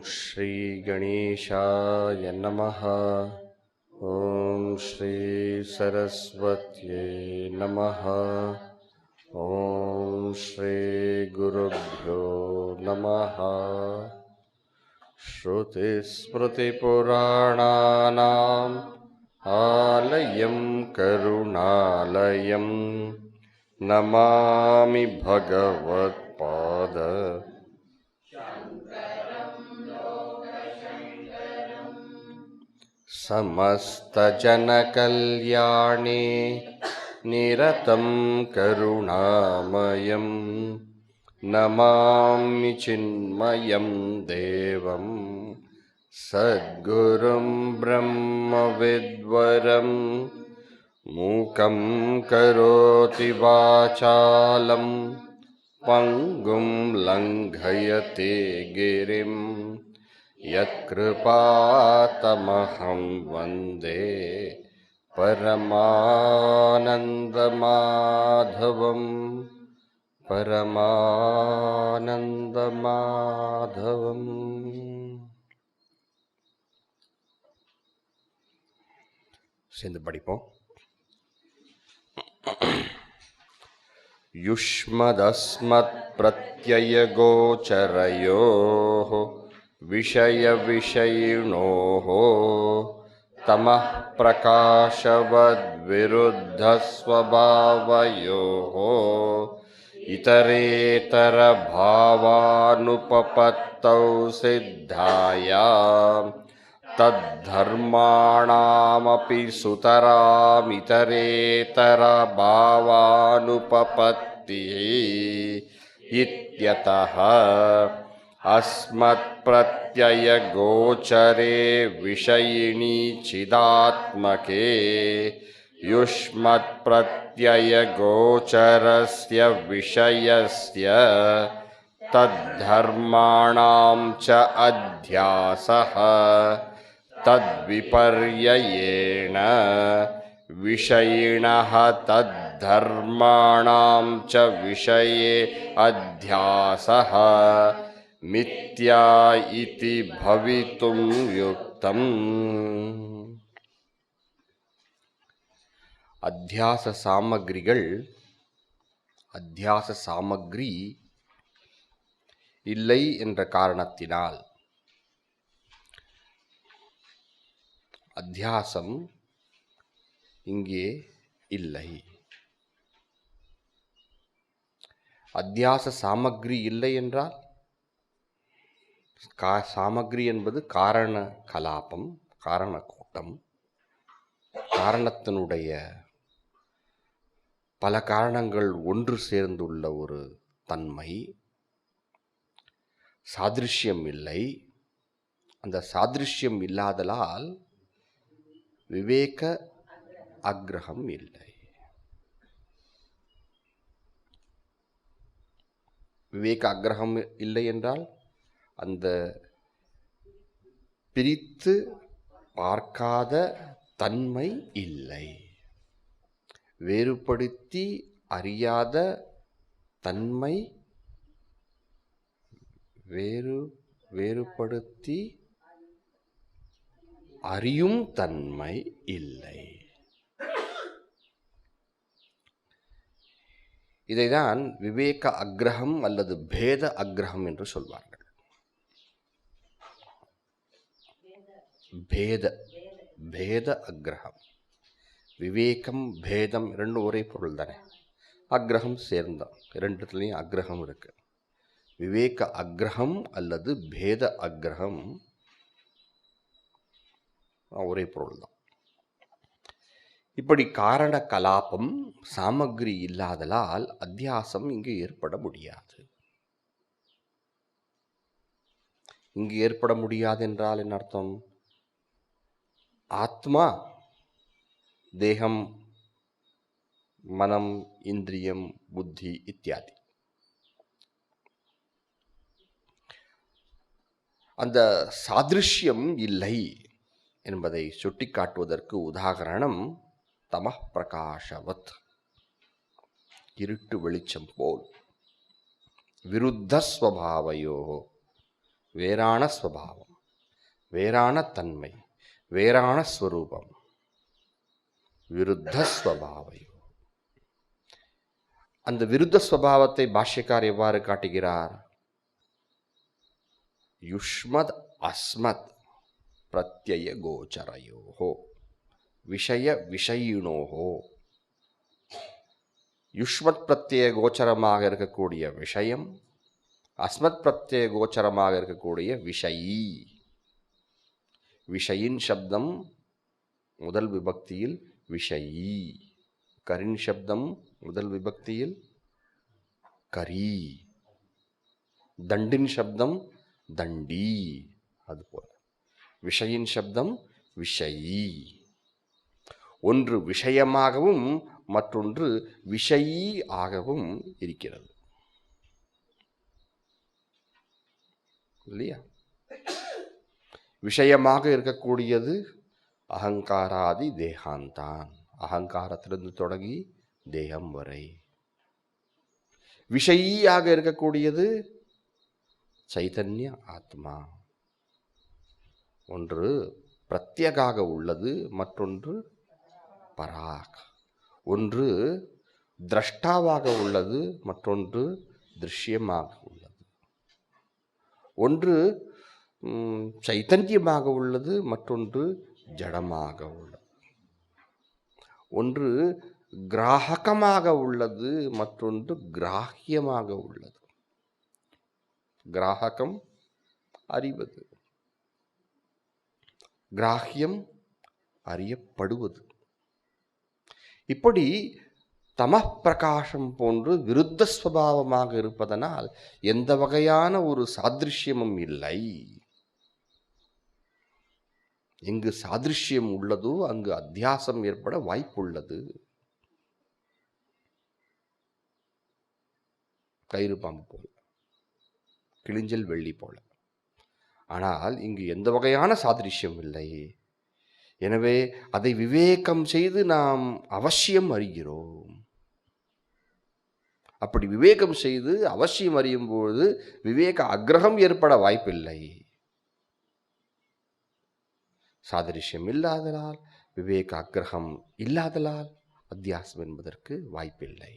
श्री गणेशाय नमः। ओम श्री सरस्वत्यै नमः। ओम श्री गुरुभ्यो नमः। श्रुतिस्मृतिपुराणानाम् आलयं करुणालयं नमामि भगवत्पाद समस्तजनकल्याणे निरतं करुणामयं नमामि चिन्मयं देवं सद्गुरुं ब्रह्मविद्वरं मूकं करोति वाचालं पङ्गुं लङ्घयते गिरिं यत्कृपातमहं वन्दे परमानन्दमाधवम् परमानन्दमाधवम्। சேர்ந்து படிப்போம். युष्मदस्मत्प्रत्ययगोचरयोः विषयविषयिणोः तमः प्रकाशवद्विरुद्धस्वभावयोः इतरेतरभावानुपपत्तौ सिद्धायां तद्धर्माणामपि सुतरामितरेतरभावानुपपत्तिः इत्यतः अस्मत्प्रत्ययगोचरे विषयिणी चिदात्मके युष्मत्प्रत्ययगोचरस्य विषयस्य तद्धर्माणां च अध्यासः तद्विपर्ययेण विषयिणः तद्धर्माणां च विषये अध्यासः मिथ्या इति भवितुं युक्तम्. அத்தியாச சாமகிரிகள் அத்தியாச சாமகிரி இல்லை என்ற காரணத்தினால் அத்தியாசம் இங்கே இல்லை. அத்தியாச சாமகிரி இல்லை என்றால் சாமகிரி என்பது காரண கலாபம், காரண கூட்டம், காரணத்தினுடைய பல காரணங்கள் ஒன்று சேர்ந்துள்ள ஒரு தன்மை. சாதிருஷ்யம் இல்லை. அந்த சாதிருஷ்யம் இல்லாதலால் விவேக அக்ரஹம் இல்லை. விவேக அக்ரஹம் இல்லை என்றால் அந்த பிரித்து பார்க்காத தன்மை இல்லை. வேறுபடுத்தி அறியாத தன்மை, வேறுபடுத்தி அறியும் தன்மை இல்லை. இதைதான் விவேக அக்ரஹம் அல்லது பேத அக்ரஹம் என்று சொல்வார்கள். பேத அக்ரஹம், விவேகம் பேதம் இரண்டு ஒரே பொருள் தானே. அக்ரஹம் சேர்ந்தான். ரெண்டுத்துலேயும் அக்ரஹம் இருக்கு. விவேக அக்ரஹம் அல்லது பேத அக்ரஹம் ஒரே பொருள் தான். இப்படி காரண கலாபம் சாமகிரி இல்லாதலால் அத்தியாசம் இங்கு ஏற்பட முடியாது. இங்கு ஏற்பட முடியாது என்றால் என்ன அர்த்தம்? ஆத்மா, தேகம், மனம், இந்திரியம், புத்தி இத்தியாதி அந்த சாதிருஷ்யம் இல்லை என்பதை சுட்டிக்காட்டுவதற்கு உதாகரணம் தமः பிரகாஷவத், இருட்டு வெளிச்சம் போல், விருத்த ஸ்வபாவையோ, வேறான ஸ்வபாவம், வேறான தன்மை, வேறான ஸ்வரூபம், விருத்த ஸ்வபாவையோ. அந்த விருத்த ஸ்வபாவத்தை பாஷ்யக்கார் எவ்வாறு காட்டுகிறார்? யுஷ்மத் அஸ்மத் பிரத்யய கோச்சரயோஹோ விஷய விஷயினோஹோ. யுஷ்மத் பிரத்யய கோச்சரமாக இருக்கக்கூடிய விஷயம், அஸ்மத் பிரத்யய கோச்சரமாக இருக்கக்கூடிய விஷயி. விஷயின் சப்தம் முதல் விபக்தியில் விஷயி, கரின் சப்தம் முதல் விபக்தியில் கரி, தண்டின் சப்தம் தண்டி. அதுபோல விஷயின் சப்தம் விஷயி. ஒன்று விஷயமாகவும் மற்றொன்று விஷயி ஆகவும் இருக்கிறது இல்லையா? விஷயமாக இருக்கக்கூடியது அகங்காராதி தேகாந்தான், அகங்காரத்திலிருந்து தொடங்கி தேகம் வரை. விஷயியாக இருக்கக்கூடியது சைதன்ய ஆத்மா. ஒன்று பிரத்யகாக உள்ளது, மற்றொன்று பராக். ஒன்று திரஷ்டாவாக உள்ளது, மற்றொன்று திருஷ்யமாக உள்ளது. ஒன்று சைத்தன்யமாக உள்ளது, மற்றொன்று ஜடமாக உள்ளது. ஒன்று கிராஹகமாக உள்ளது, மற்றொன்று கிராஹ்யமாக உள்ளது. கிராஹகம் அறிவது, கிராஹ்யம் அறியப்படுவது. இப்படி தமः பிரகாசம் போன்று விருத்த ஸ்வபாவமாக இருப்பதனால் எந்த வகையான ஒரு சாதிருஷ்யமும் இல்லை. எங்கு சாதிருஷ்யம் உள்ளதோ அங்கு அத்தியாசம் ஏற்பட வாய்ப்புள்ளது. கயிறு பாம்பு போல, கிளிஞ்சல் வெள்ளி போல. ஆனால் இங்கு எந்த வகையான சாதிருஷ்யம் இல்லை. எனவே அதை விவேகம் செய்து நாம் அவசியம் அறிகிறோம். அப்படி விவேகம் செய்து அவசியம் அறியும் பொழுது விவேக அக்ரஹம் ஏற்பட வாய்ப்பில்லை. சாதிருஷ்யம் இல்லாதலால், விவேக அக்ரஹம் இல்லாதலால் அத்தியாசம் என்பதற்கு வாய்ப்பில்லை.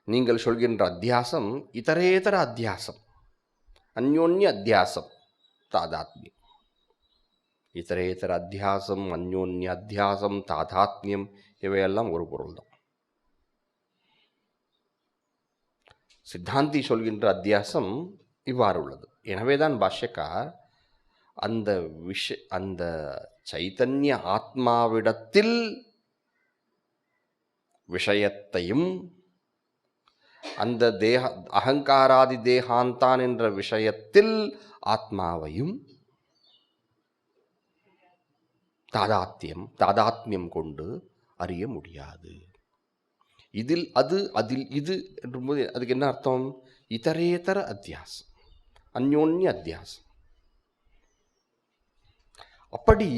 நீங்கள் சொல்கின்ற அத்தியாசம் இதரேதர அத்தியாசம், அந்யோன்ய அத்தியாசம், தாதாத்மியம். இதரேதர அத்தியாசம், அந்யோன்ய அத்தியாசம், தாதாத்மியம் இவையெல்லாம் ஒரு பொருள் தான். சித்தாந்தி சொல்கின்ற அத்தியாசம் இவ்வாறு உள்ளது. எனவேதான் பாஷ்யக்கார் அந்த சைத்தன்ய ஆத்மாவிடத்தில் விஷயத்தையும் அந்த அகங்காராதி தேகாந்தான் என்ற விஷயத்தில் ஆத்மாவையும் தாதாத்மியம் கொண்டு அறிய முடியாது. இதில் அது, அதில் இது என்றும்போது அதுக்கு என்ன அர்த்தம்? இதரேதர அத்தியாசம், அந்யோன்ய அத்தியாசம். அப்படி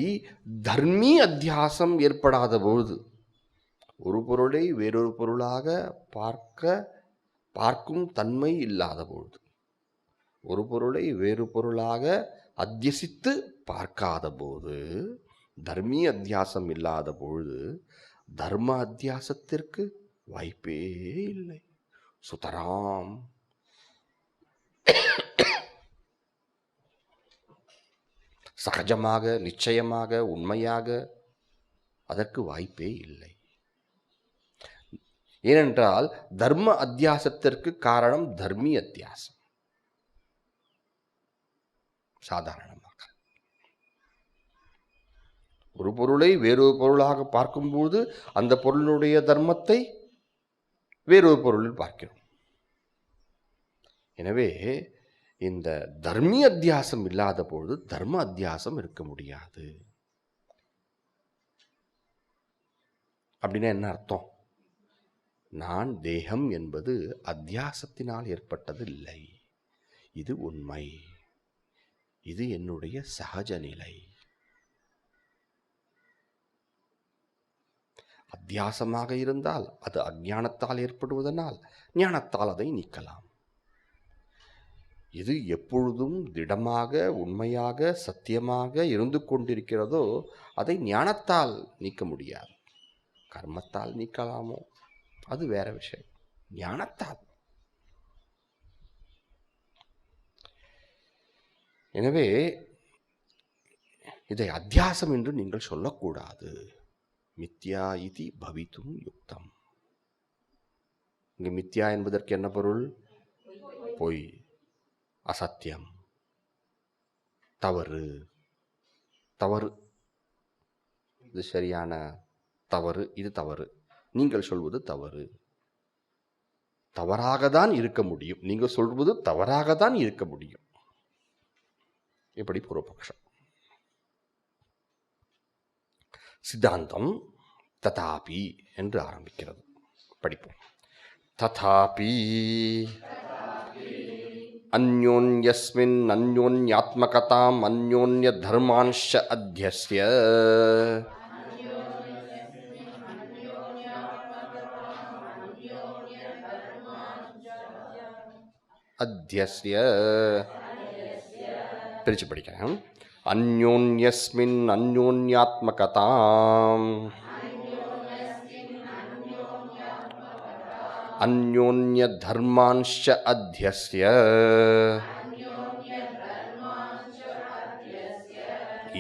தர்மீ அத்தியாசம் ஏற்படாத பொழுது, ஒரு பொருளை வேறொரு பொருளாக பார்க்கும் தன்மை இல்லாத பொழுது, ஒரு பொருளை வேறு பொருளாக அத்தியசித்து பார்க்காத போது, தர்மீ அத்தியாசம் இல்லாத பொழுது தர்ம அத்தியாசத்திற்கு வாய்ப்பே இல்லை. சுதராம் சகஜமாக, நிச்சயமாக, உண்மையாக அதற்கு வாய்ப்பே இல்லை. ஏனென்றால் தர்ம அத்தியாசத்திற்கு காரணம் தர்மி அத்தியாசம். சாதாரணமாக ஒரு பொருளை வேறொரு பொருளாக பார்க்கும்போது அந்த பொருளுடைய தர்மத்தை வேறொரு பொருளில் பார்க்கிறோம். எனவே இந்த தர்மி அத்தியாசம் இல்லாத பொழுது தர்ம அத்தியாசம் இருக்க முடியாது. அப்படின்னா என்ன அர்த்தம்? நான் தேகம் என்பது அத்தியாசத்தினால் ஏற்பட்டது இல்லை. இது உண்மை. இது என்னுடைய சகஜ நிலை. அத்தியாசமாக இருந்தால் அது அஞ்ஞானத்தால் ஏற்படுவதனால் ஞானத்தால் அதை நீக்கலாம். இது எப்பொழுதும் திடமாக உண்மையாக சத்தியமாக இருந்து கொண்டிருக்கிறதோ அதை ஞானத்தால் நீக்க முடியாது. கர்மத்தால் நீக்கலாமோ, அது வேற விஷயம். ஞானத்தால். எனவே இதை அத்தியாசம் என்று நீங்கள் சொல்லக்கூடாது. மித்யா இதி பவித்தும் யுக்தம். இங்கு மித்யா என்பதற்கு என்ன பொருள்? பொய், அசத்தியம், தவறு. தவறு இது சரியான தவறு, இது தவறு. நீங்கள் சொல்வது தவறு. தவறாகத்தான் இருக்க முடியும். நீங்கள் சொல்வது தவறாகத்தான் இருக்க முடியும். இப்படி பூர்வபக்ஷம். சித்தாந்தம் ததாபி என்று ஆரம்பிக்கிறது. படிப்போம். ததாபி அந்யோன்யஸ்மின் அந்யோன்யாத்மகதாம் அந்யோன்ய தர்மான்ஷ அத்யஸ்ய அத்யஸ்ய பிரிச்சு படிக்கிறேன். அந்யோன்யஸ்மின் அந்யோன்யாத்மகதாம் அந்யோன்ய தர்மான்ஷ அத்யஸ்ய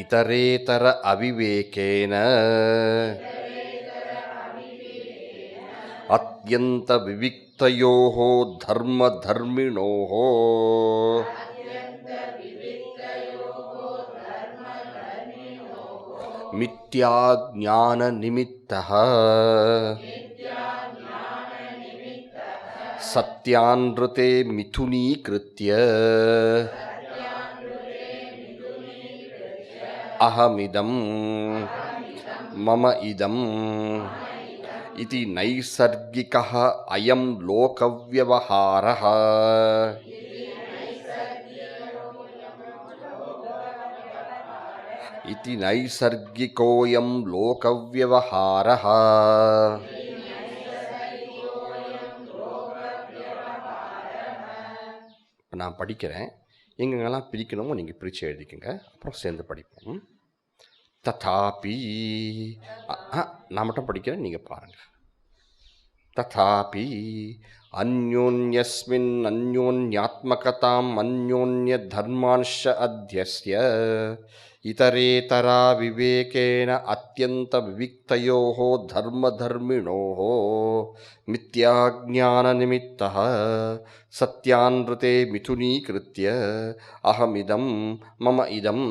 இதரேதர அவிவேகேன அத்யந்த விவிக்தயோஹ தர்ம தர்மிணோஹ மித்யா ஞான நிமித்தஹ சத்யான்ருதே மிதுனீக்ருத்ய அஹமிதம் மம இதம் இதி நைசர்கிகः அயம் லோகவ்யவஹாரः இதி நைசர்கிகோயம் லோகவ்யவஹாரः. நான் படிக்கிறேன். எங்கெங்கெல்லாம் பிரிக்கணுமோ நீங்கள் பிரித்து எழுதிக்கங்க. அப்புறம் சேர்ந்து படிப்போம். ததாபி நான் மட்டும் படிக்கிறேன், நீங்கள் பாருங்கள். ததாபி அந்யோன்யஸ்மின் அந்யோன்யாத்மகதாம் அந்யோன்ய தர்மான்ஷ அத்யஸ்ய இதரேதரா விவேகேன அத்யந்த விவிக்தயோஹ தர்ம தர்மிணோஹ மித்யா ஞான நிமித்தஹ சத்யான்ருதே மிதுனீக்ருத்ய அஹமிதம் மம இதம்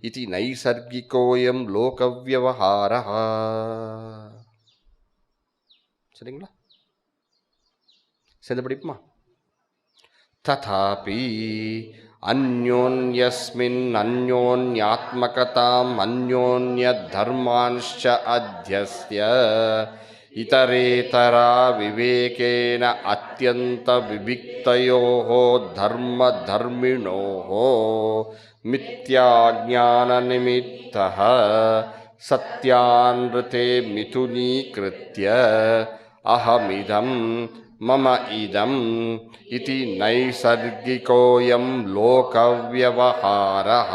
இதி நைசர்கிகோயம் லோகவ்யவஹாரஹ. சரிங்களா? சேர்ந்து படிப்புமா? ததாபி அந்யோன்யஸ்மின் அந்யோன்யாத்மகதாம் அந்யோன்ய தர்மான்ஷ அத்யஸ்ய இதரேதரா விவேகேன அத்யந்த விவிக்தயோஹ தர்ம தர்மிணோஹ மித்யா ஞான நிமித்தஹ சத்யான்ருதே மிதுனீக்ருத்ய அஹமிதம் மம இதம் இதி நைசர்கிகோயம் லோகவ்யவஹாரஹ.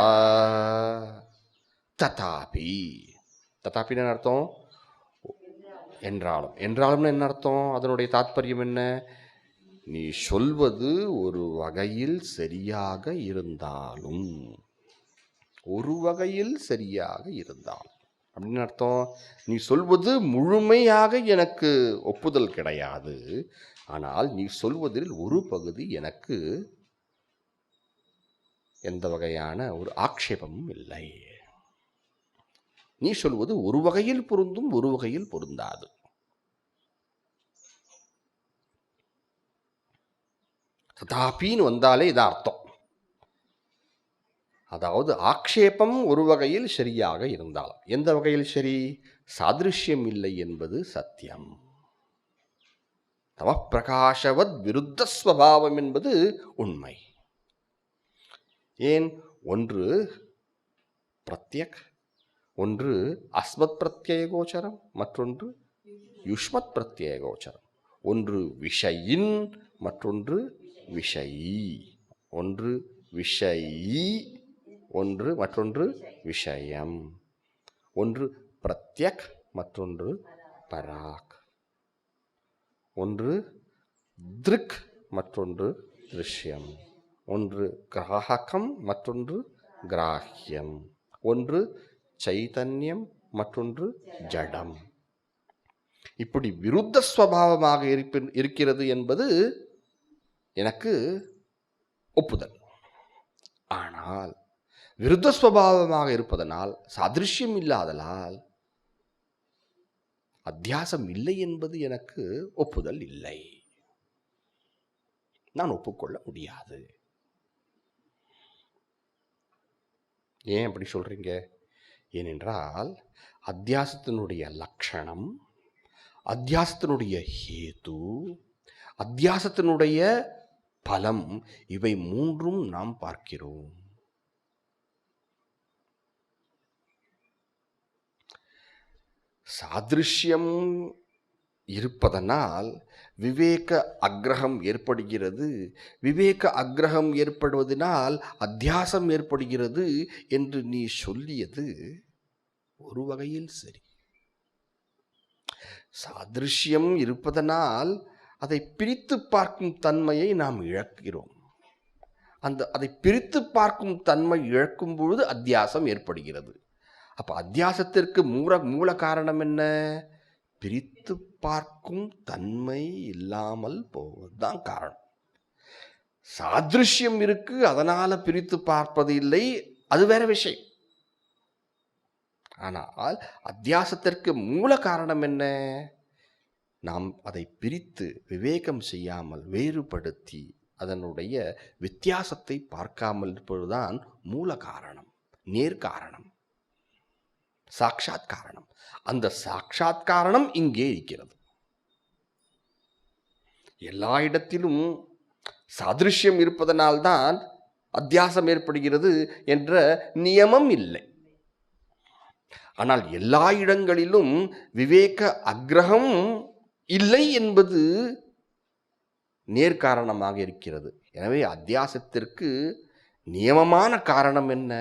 ததாபி. ததாபின்னு அர்த்தம் என்றாலும். என்றாலும்னு என்ன அர்த்தம்? அதனுடைய தாத்பரியம் என்ன? நீ சொல்வது ஒரு வகையில் சரியாக இருந்தாலும், ஒரு வகையில் சரியாக இருந்தாலும், அப்படின்னு அர்த்தம், நீ சொல்வது முழுமையாக எனக்கு ஒப்புதல் கிடையாது, ஆனால் நீ சொல்வதில் ஒரு பகுதி எனக்கு எந்த வகையான ஒரு ஆக்ஷேபமும் இல்லை. நீ சொல்வது ஒரு வகையில் பொருந்தும், ஒரு வகையில் பொருந்தாது. ததாபின்னு வந்தாலே இதான் அர்த்தம். அதாவது ஆக்ஷேபம் ஒரு வகையில் சரியாக இருந்தாலும், எந்த வகையில் சரி? சாதிருஷ்யம் இல்லை என்பது சத்தியம். தமப்பிரகாசவத் விருத்த ஸ்வபாவம் என்பது உண்மை. ஏன்? ஒன்று பிரத்யக், ஒன்று அஸ்மத் பிரத்யய கோச்சரம், மற்றொன்று யுஷ்மத் பிரத்யய கோச்சரம். ஒன்று விஷயின், மற்றொன்று விஷயி. ஒன்று விஷயி, ஒன்று மற்றொன்று விஷயம். ஒன்று பிரத்யக், மற்றொன்று பராக். ஒன்று திருக், மற்றொன்று திருஷ்யம். ஒன்று கிராஹகம், மற்றொன்று கிராஹ்யம். ஒன்று சைதன்யம், மற்றொன்று ஜடம். இப்படி விருத்த ஸ்வபாவமாக இருக்கிறது என்பது எனக்கு ஒப்புதல். ஆனால் விருத்த ஸ்வபாவமாக இருப்பதனால், சாதிருஷ்யம் இல்லாதலால் அத்தியாசம் இல்லை என்பது எனக்கு ஒப்புதல் இல்லை. நான் ஒப்புக்கொள்ள முடியாது. ஏன் அப்படி சொல்றீங்க? ஏனென்றால் அத்தியாசத்தினுடைய லட்சணம், அத்தியாசத்தினுடைய ஹேது, அத்தியாசத்தினுடைய பலம், இவை மூன்றும் நாம் பார்க்கிறோம். சாதிருஷ்யம் இருப்பதனால் விவேக அக்ரஹம் ஏற்படுகிறது. விவேக அக்ரஹம் ஏற்படுவதனால் அத்தியாசம் ஏற்படுகிறது என்று நீ சொல்லியது ஒரு வகையில் சரி. சாதிருஷ்யம் இருப்பதனால் அதை பிரித்து பார்க்கும் தன்மையை நாம் இழக்கிறோம். அதை பிரித்து பார்க்கும் தன்மை இழக்கும் பொழுது அத்தியாசம் ஏற்படுகிறது. அப்ப அத்தியாசத்திற்கு மூல காரணம் என்ன? பிரித்து பார்க்கும் தன்மை இல்லாமல் போவதுதான் காரணம். சாதிருஷ்யம் இருக்கு, அதனால பிரித்து பார்ப்பது இல்லை, அது வேற விஷயம். ஆனால் அத்தியாசத்திற்கு மூல காரணம் என்ன? நாம் அதை பிரித்து விவேகம் செய்யாமல், வேறுபடுத்தி அதனுடைய வித்தியாசத்தை பார்க்காமல் இருப்பதுதான் மூல காரணம், நேர்காரணம், சாட்சாத் காரணம். அந்த சாட்சாத் காரணம் இங்கே இருக்கிறது. எல்லா இடத்திலும் சாதிருஷ்யம் இருப்பதனால்தான் அத்தியாசம் ஏற்படுகிறது என்ற நியமம் இல்லை. ஆனால் எல்லா இடங்களிலும் விவேக அக்ரஹம் இல்லை என்பது நேர்காரணமாக இருக்கிறது. எனவே அத்தியாசத்திற்கு நியமமான காரணம் என்ன?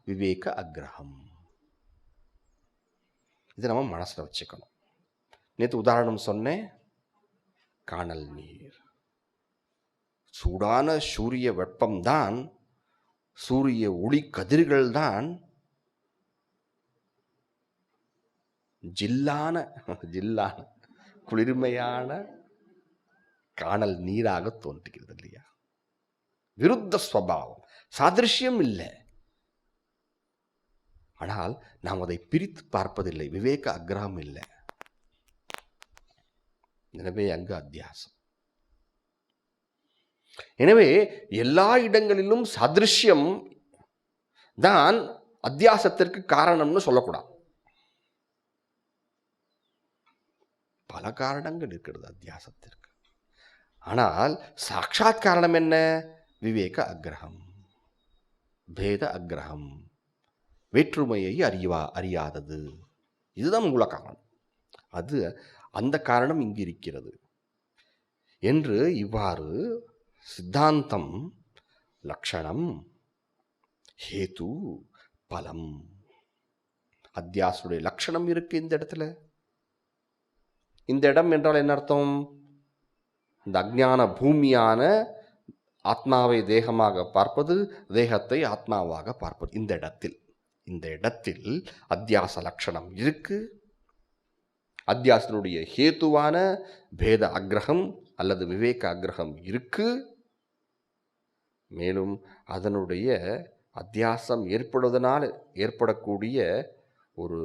விவேக அக்ரஹம். இதை நம்ம மனசில் வச்சுக்கணும். நேற்று உதாரணம் சொன்னேன், காணல் நீர். சூடான சூரிய வெப்பம்தான், சூரிய ஒளி கதிர்கள் தான் ஜில்லான குளிர்மையான காணல் நீராக தோன்றுகிறது இல்லையா? விருத்த ஸ்வபாவம், சாதிருஷ்யம் இல்லை. ஆனால் நாம் அதை பிரித்து பார்ப்பதில்லை, விவேக அக்ரஹம் இல்லை. எனவே அங்கு அத்தியாசம். எனவே எல்லா இடங்களிலும் சாதிருஷ்யம் தான் அத்தியாசத்திற்கு காரணம்னு சொல்லக்கூடாது. பல காரணங்கள் இருக்கிறது அத்தியாசத்திற்கு. ஆனால் சாட்சாத் காரணம் என்ன? விவேக அக்ரஹம், பேத அக்ரஹம், வேற்றுமையை அறியாதது. இதுதான் மூல காரணம். அந்த காரணம் இங்கு இருக்கிறது என்று இவ்வாறு சித்தாந்தம், லட்சணம், ஹேது, பலம், அத்தியாசுடைய லட்சணம் இருக்கு இந்த இடத்துல. இந்த இடம் என்றால் என்ன அர்த்தம்? இந்த அஞ்ஞான பூமியான ஆத்மாவை தேகமாக பார்ப்பது, தேகத்தை ஆத்மாவாக பார்ப்பது. இந்த இடத்தில் இந்த இடத்தில் அத்தியாச லட்சணம் இருக்கு. அத்தியாசனுடைய ஹேத்துவான பேத அக்ரகம் அல்லது விவேக அக்ரகம் இருக்கு. மேலும் அதனுடைய அத்தியாசம் ஏற்படுவதனால் ஏற்படக்கூடிய ஒரு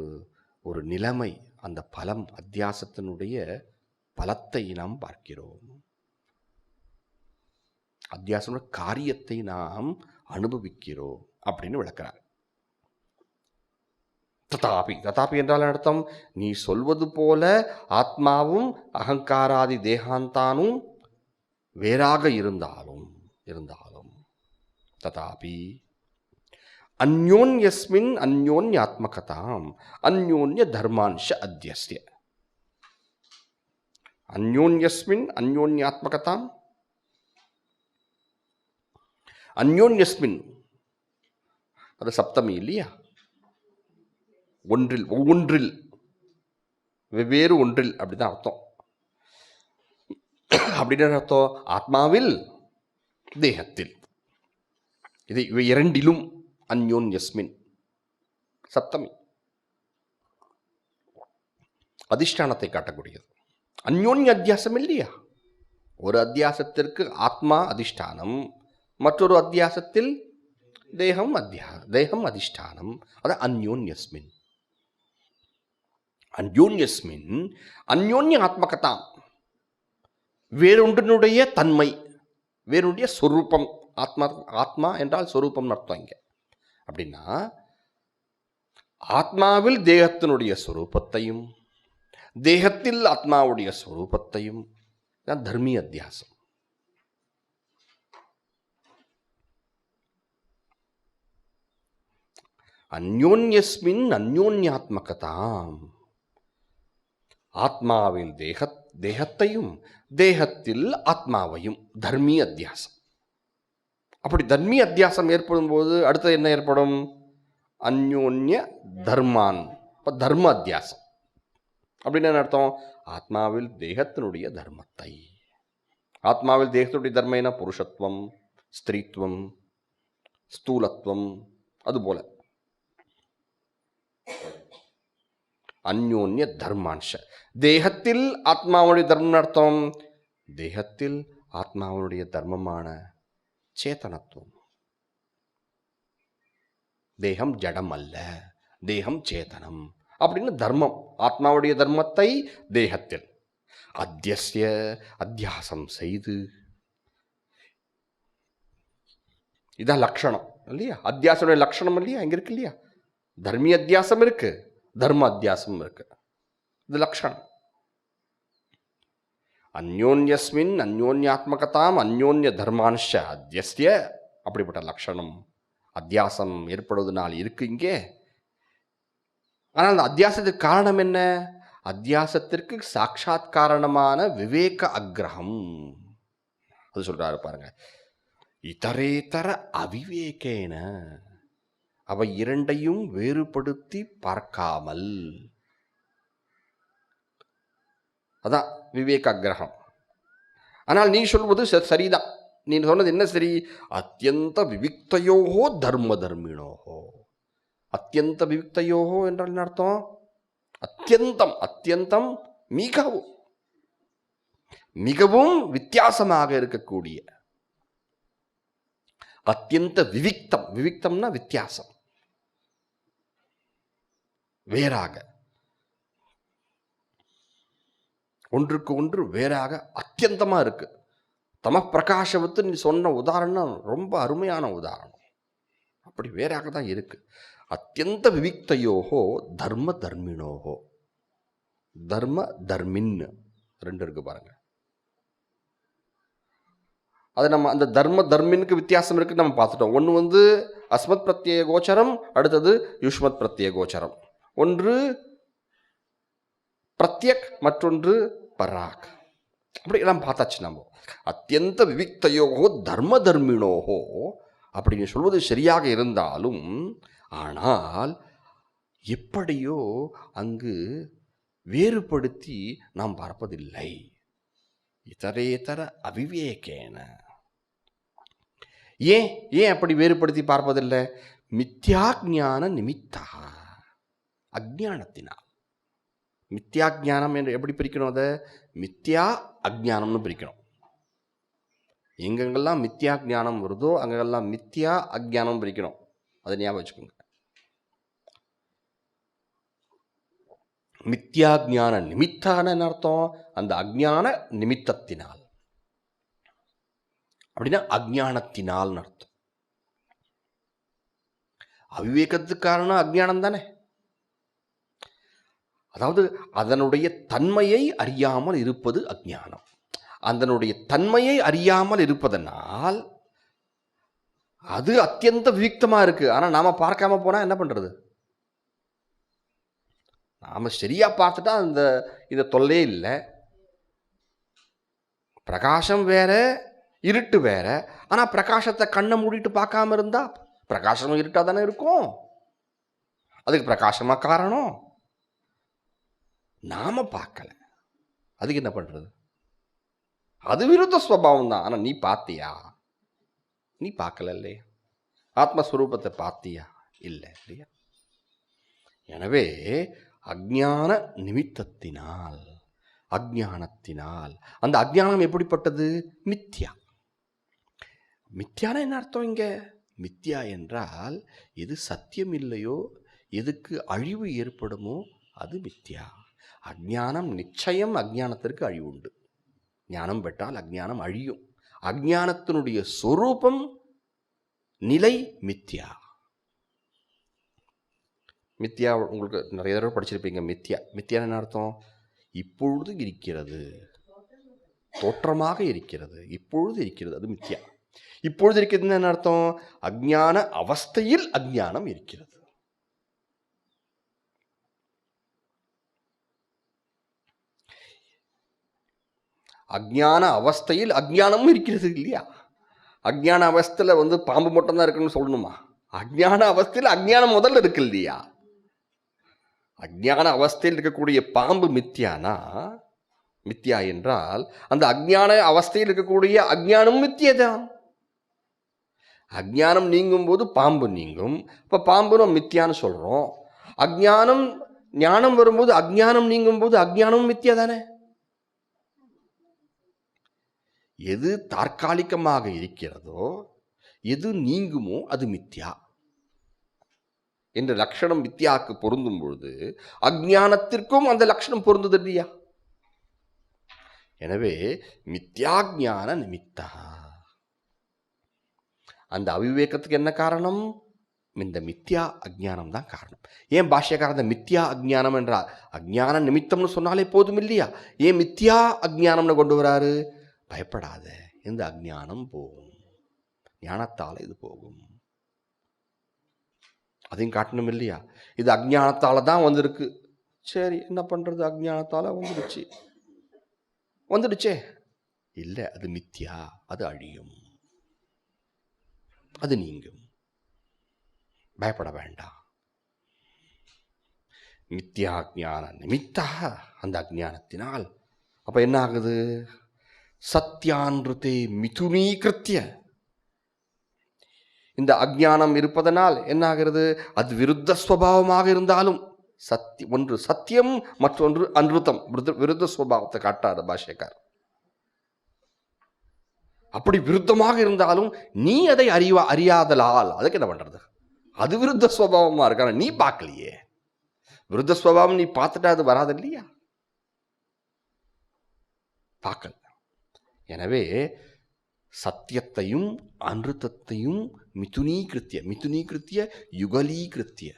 ஒரு நிலைமை, அந்த பலம், அத்தியாசத்தினுடைய பலத்தை நாம் பார்க்கிறோம். அத்தியாசனுடைய காரியத்தை நாம் அனுபவிக்கிறோம் அப்படின்னு விளக்கிறார். ததாபி, ததாபி என்றால் அர்த்தம், நீ சொல்வது போல ஆத்மாவும் அகங்காராதி தேகாந்தானும் வேறாக இருந்தாலும் ததாபி அந்யோன்யஸ்மின் அந்யோன்யாத்மகதாம் அந்யோன்ய தர்மான்ஷ அத்யஸ்ய. அந்யோன்யஸ்மின் அந்யோன்யாத்மகதாம், அந்யோன்யஸ்மின் அது சப்தமி இல்லையா? ஒன்றில், ஒவ்வொன்றில், வெவ்வேறு ஒன்றில் அப்படிதான் அர்த்தம். அப்படின்னு அர்த்தம் ஆத்மாவில், தேகத்தில், இது இவை இரண்டிலும் அந்யோன்யஸ்மின் சப்தமி அதிஷ்டானத்தை காட்டக்கூடியது. அந்யோன்ய அத்தியாசம் இல்லையா? ஒரு அத்தியாசத்திற்கு ஆத்மா அதிஷ்டானம், மற்றொரு அத்தியாசத்தில் தேகம் தேகம் அதிஷ்டானம். அது அந்யோன்யஸ்மின். அந்யோன்யஸ்மின் அந்யோன்ய ஆத்மகதாம், வேறொன்றினுடைய தன்மை, வேறொன்றிய சொரூபம். ஆத்மா, ஆத்மா என்றால் சொரூபம் அர்த்தம் இங்க. அப்படின்னா ஆத்மாவில் தேகத்தினுடைய சொரூபத்தையும் தேகத்தில் ஆத்மாவுடைய சொரூபத்தையும் தான் தர்மீய அத்தியாசம். அந்யோன்யஸ்மின் அந்யோன்யாத்மகதாம், ஆத்மாவில் தேகத்தையும் தேகத்தில் ஆத்மாவையும், தர்மீய அத்தியாசம். அப்படி தர்மீய அத்தியாசம் ஏற்படும் போது அடுத்தது என்ன ஏற்படும்? அந்யோன்ய தர்மான். இப்போ தர்ம அத்தியாசம் அப்படின்னு என்ன அர்த்தம்? ஆத்மாவில் தேகத்தினுடைய தர்மத்தை, ஆத்மாவில் தேகத்தினுடைய தர்மம் என்ன? புருஷத்துவம், ஸ்திரீத்துவம், ஸ்தூலத்துவம், அதுபோல அந்யோன்ய தர்மான்ஷ. தேகத்தில் ஆத்மாவுடைய தர்மம் அர்த்தம், தேகத்தில் ஆத்மாவுடைய தர்மமான சேதனத்துவம். தேகம் ஜடம் அல்ல, தேகம் சேதனம் அப்படின்னு தர்மம், ஆத்மாவுடைய தர்மத்தை தேகத்தில் அத்தியஸ்ய அத்தியாசம் செய்து. இதான் லட்சணம் இல்லையா? அத்தியாசனுடைய லட்சணம் இல்லையா? இங்க இருக்கு இல்லையா? தர்மீய அத்தியாசம் இருக்கு, தர்ம அத்தியாசம் இருக்கு. இது லட்சணம். அந்யோன்யஸ்மின் அந்யோன்யாத்மகதாம் அந்யோன்ய தர்மான்ஷ அத்தியஸ்ய. அப்படிப்பட்ட லட்சணம் அத்தியாசம் ஏற்படுவதனால் இருக்கு இங்கே. ஆனால் அந்த அத்தியாசத்துக்கு காரணம் என்ன? அத்தியாசத்திற்கு சாட்சாத் காரணமான விவேக அக்ரகம். அது சொல்றாரு பாருங்க, இதரேதர அவிவேகேன, அவை இரண்டையும் வேறுபடுத்தி பார்க்காமல். அதான் விவேக அக்ரகம். ஆனால் நீ சொல்வது சரிதான். நீ சொன்னது என்ன சரி? அத்தியந்த விவிக்தையோகோ தர்ம தர்மிணோகோ. அத்தியந்த விவிக்தையோகோ என்றால் என்ன அர்த்தம்? அத்தியந்தம், அத்தியந்தம் மிகவும், மிகவும் வித்தியாசமாக இருக்கக்கூடிய. அத்தியந்த விவிக்தம், விவிக்தம்னா வித்தியாசம், வேறாக, ஒன்றுக்கு ஒன்று வேறாக அத்தியந்தமா இருக்கு. தம பிரகாசவத்து நீ சொன்ன உதாரணம் ரொம்ப அருமையான உதாரணம். அப்படி வேறாக தான் இருக்கு. அத்தியந்த விவிக்தையோகோ தர்ம தர்மினோகோ. தர்ம தர்மின் ரெண்டு இருக்கு பாருங்க. அது நம்ம அந்த தர்ம தர்மினுக்கு வித்தியாசம் இருக்கு நம்ம பார்த்துட்டோம். ஒன்று அஸ்மத் பிரத்யேக கோச்சரம், அடுத்தது யுஷ்மத் பிரத்யேக கோச்சரம். ஒன்று பிரத்யக், மற்றொன்று பராக். அப்படி எல்லாம் பார்த்தாச்சு நம்ம. அத்தியந்த விவிக்தையோகோ தர்ம தர்மினோகோ அப்படின்னு சொல்வது சரியாக இருந்தாலும், ஆனால் எப்படியோ அங்கு வேறுபடுத்தி நாம் பார்ப்பதில்லை. இதரேதர அவிவேகேன. ஏன் அப்படி வேறுபடுத்தி பார்ப்பதில்லை? மித்யாஜான நிமித்தா, அஜ்ஞானத்தினால். மித்யாஜானம் என்று எப்படி பிரிக்கணும்? அதை மித்யா அஜ்ஞானம்னு பிரிக்கணும். எங்கெங்கெல்லாம் மித்யா ஞானம் வருதோ அங்கெல்லாம் மித்யா அஜ்ஞானம் பிரிக்கணும். அதை ஞாபகம் வச்சுக்கோங்க. மித்யா ஞான நிமித்தான அர்த்தம் அந்த அஜ்ஞான நிமித்தத்தினால், அப்படின்னா அஜ்ஞானத்தினால் அர்த்தம். அவிவேகத்துக்கு காரணம் அஜ்ஞானம் தானே. அதாவது அதனுடைய தன்மையை அறியாமல் இருப்பது அஜ்ஞானம். அதனுடைய தன்மையை அறியாமல் இருப்பதனால் அது அத்தியந்த விவிக்தமா இருக்கு. ஆனா நாம பார்க்காம போனா என்ன பண்றது? நாம சரியா பார்த்துட்டா அந்த இதை தொல்லையே இல்லை. பிரகாசம் வேற, இருட்டு வேற. ஆனா பிரகாசத்தை கண்ணை மூடிட்டு பார்க்காம இருந்தா பிரகாசம் இருட்டா தானே இருக்கும். அதுக்கு பிரகாசமா காரணம் நாம பார்க்கல. அதுக்கு என்ன பண்றது? அது விருத்த ஸ்வபாவம் தான். ஆனா நீ பார்த்தியா? நீ பார்க்கல இல்லையா? ஆத்மஸ்வரூபத்தை பார்த்தியா? இல்லை இல்லையா? எனவே அஜ்ஞான நிமித்தத்தினால், அஜ்ஞானத்தினால், அந்த அஜ்ஞானம் எப்படிப்பட்டது? மித்யா. மித்யான என்ன அர்த்தம் இங்க? மித்யா என்றால் எது சத்தியம் இல்லையோ, எதுக்கு அழிவு ஏற்படுமோ அது மித்யா. அஜ்ஞானம் நிச்சயம் அஜ்ஞானத்திற்கு அழிவு உண்டு. ஞானம் பெற்றால் அஜ்ஞானம் அழியும். அஜ்ஞானத்தினுடைய சொரூபம் நிலை மித்யா. மித்யா உங்களுக்கு நிறைய தடவை படிச்சிருப்பீங்க. மித்யா, மித்யா என்ன அர்த்தம்? இப்பொழுது இருக்கிறது, தோற்றமாக இருக்கிறது, இப்பொழுது இருக்கிறது, அது மித்யா. இப்பொழுது இருக்கிறது என்ன அர்த்தம்? அஜ்ஞான அவஸ்தையில் அஜ்ஞானம் இருக்கிறது. அஜ்ஞான அவஸ்தையில் அஜ்ஞானமும் இருக்கிறது இல்லையா? அஜ்ஞான அவஸ்தையில் பாம்பு மட்டும் தான் இருக்குன்னு சொல்லணுமா? அஜ்ஞான அவஸ்தையில் அஜ்ஞானம் முதல்ல இருக்கு இல்லையா? அஜ்ஞான அவஸ்தையில் இருக்கக்கூடிய பாம்பு மித்யானா, மித்யா என்றால் அந்த அஜ்ஞான அவஸ்தையில் இருக்கக்கூடிய அஜ்ஞானம் மித்தியதான். அஜ்ஞானம் நீங்கும் போது பாம்பு நீங்கும். இப்ப பாம்பு நம்ம மித்யான்னு சொல்றோம். அஜ்ஞானம் ஞானம் வரும்போது அஜ்ஞானம் நீங்கும் போது அஜ்ஞானம் மித்யா தானே. எது தற்காலிகமாக இருக்கிறதோ, எது நீங்குமோ அது மித்யா என்ற லட்சணம் மித்யாவுக்கு பொருந்தும் பொழுது அஜ்ஞானத்திற்கும் அந்த லட்சணம் பொருந்தது இல்லையா? எனவே மித்யாஜான நிமித்தா. அந்த அவிவேகத்துக்கு என்ன காரணம்? இந்த மித்யா அஜ்ஞானம் தான் காரணம். ஏன் பாஷ்யக்காரன் மித்யா அஜ்ஞானம் என்றார்? அஜ்ஞான நிமித்தம்னு சொன்னாலே போதும் இல்லையா? ஏன் மித்யா அஜ்ஞானம்னு கொண்டு வராரு? பயப்படாத, இந்த அஜ்ஞானம் போகும், ஞானத்தால் இது போகும். அதையும் காட்டணும் இல்லையா? இது அஜ்ஞானத்தால தான் வந்திருக்கு. சரி, என்ன பண்றது? அஜ்ஞானத்தால வந்துடுச்சே. இல்லை, அது மித்யா, அது அழியும், அது நீங்கும். பயப்பட வேண்டாம். மித்யா அஜ்ஞான நிமித்தா, அந்த அஜ்ஞானத்தினால் அப்ப என்ன ஆகுது? சத்யான்ருதே மிதுனீகிருத்திய. இந்த அஜ்ஞானம் இருப்பதனால் என்ன ஆகிறது? அது விருத்த ஸ்வபாவமாக இருந்தாலும் ஒன்று சத்தியம், மற்றொன்று அன்ருத்தம். விருத்த ஸ்வபாவத்தை காட்டாத பாஷ்யக்கார். அப்படி விருத்தமாக இருந்தாலும் நீ அதை அறியாதலால் அதுக்கு என்ன பண்றது? அது விருத்த ஸ்வபாவமா இருக்கான நீ பார்க்கலையே. விருத்த ஸ்வபாவம் நீ பார்த்துட்டா அது வராது இல்லையா? பார்க்கல. எனவே சத்தியத்தையும் அன்ருத்தத்தையும் மிதுனீகிருத்திய யுகலீகிருத்திய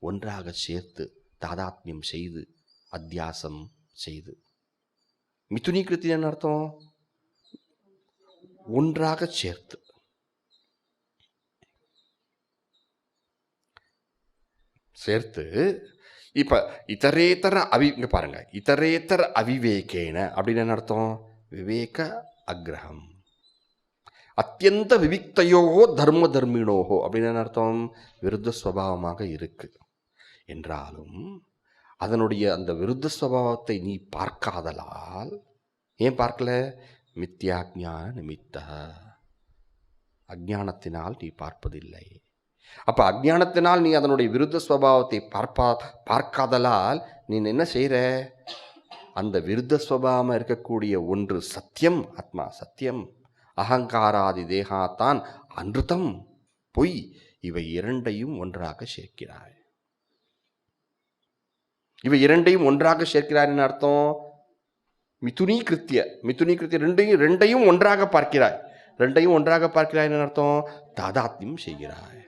ஒன்றாக சேர்த்து தாதாத்மியம் செய்து அத்தியாசம் செய்து. மிதுனீகிருத்திய என்ன அர்த்தம்? ஒன்றாக சேர்த்து. இப்ப இதரேத்தர இங்க பாருங்க, இதரேத்தர அவிவேகேன அப்படின்னு என்ன அர்த்தம்? விவேக அக்ரஹம். அத்தியந்த விவிக்தையோகோ தர்ம தர்மினோகோ அப்படின்னு என்ன அர்த்தம்? விருத்த ஸ்வபாவமாக இருக்கு என்றாலும் அதனுடைய அந்த விருத்த ஸ்வபாவத்தை நீ பார்க்காதலால். ஏன் பார்க்கல? மித்யாஜான நிமித்த, அஜ்ஞானத்தினால் நீ பார்ப்பதில்லை. அப்ப அஞ்ஞானத்தினால் நீ அதனுடைய விருத்த ஸ்வபாவத்தை பார்க்காதலால் நீ என்ன செய்கிற? அந்த விருத்த ஸ்வபாவமாக இருக்கக்கூடிய ஒன்று சத்தியம், ஆத்மா சத்தியம், அகங்காராதி தேகாத்தான் அன்றுதம் பொய், இவை இரண்டையும் ஒன்றாக சேர்க்கிறாய். இவை இரண்டையும் ஒன்றாக சேர்க்கிறாய் என்ன அர்த்தம்? மிதுனீகிருத்திய ரெண்டையும் ஒன்றாக பார்க்கிறாய். ரெண்டையும் ஒன்றாக பார்க்கிறாய் என்ன அர்த்தம்? தாதாத்மியம் செய்கிறாய்.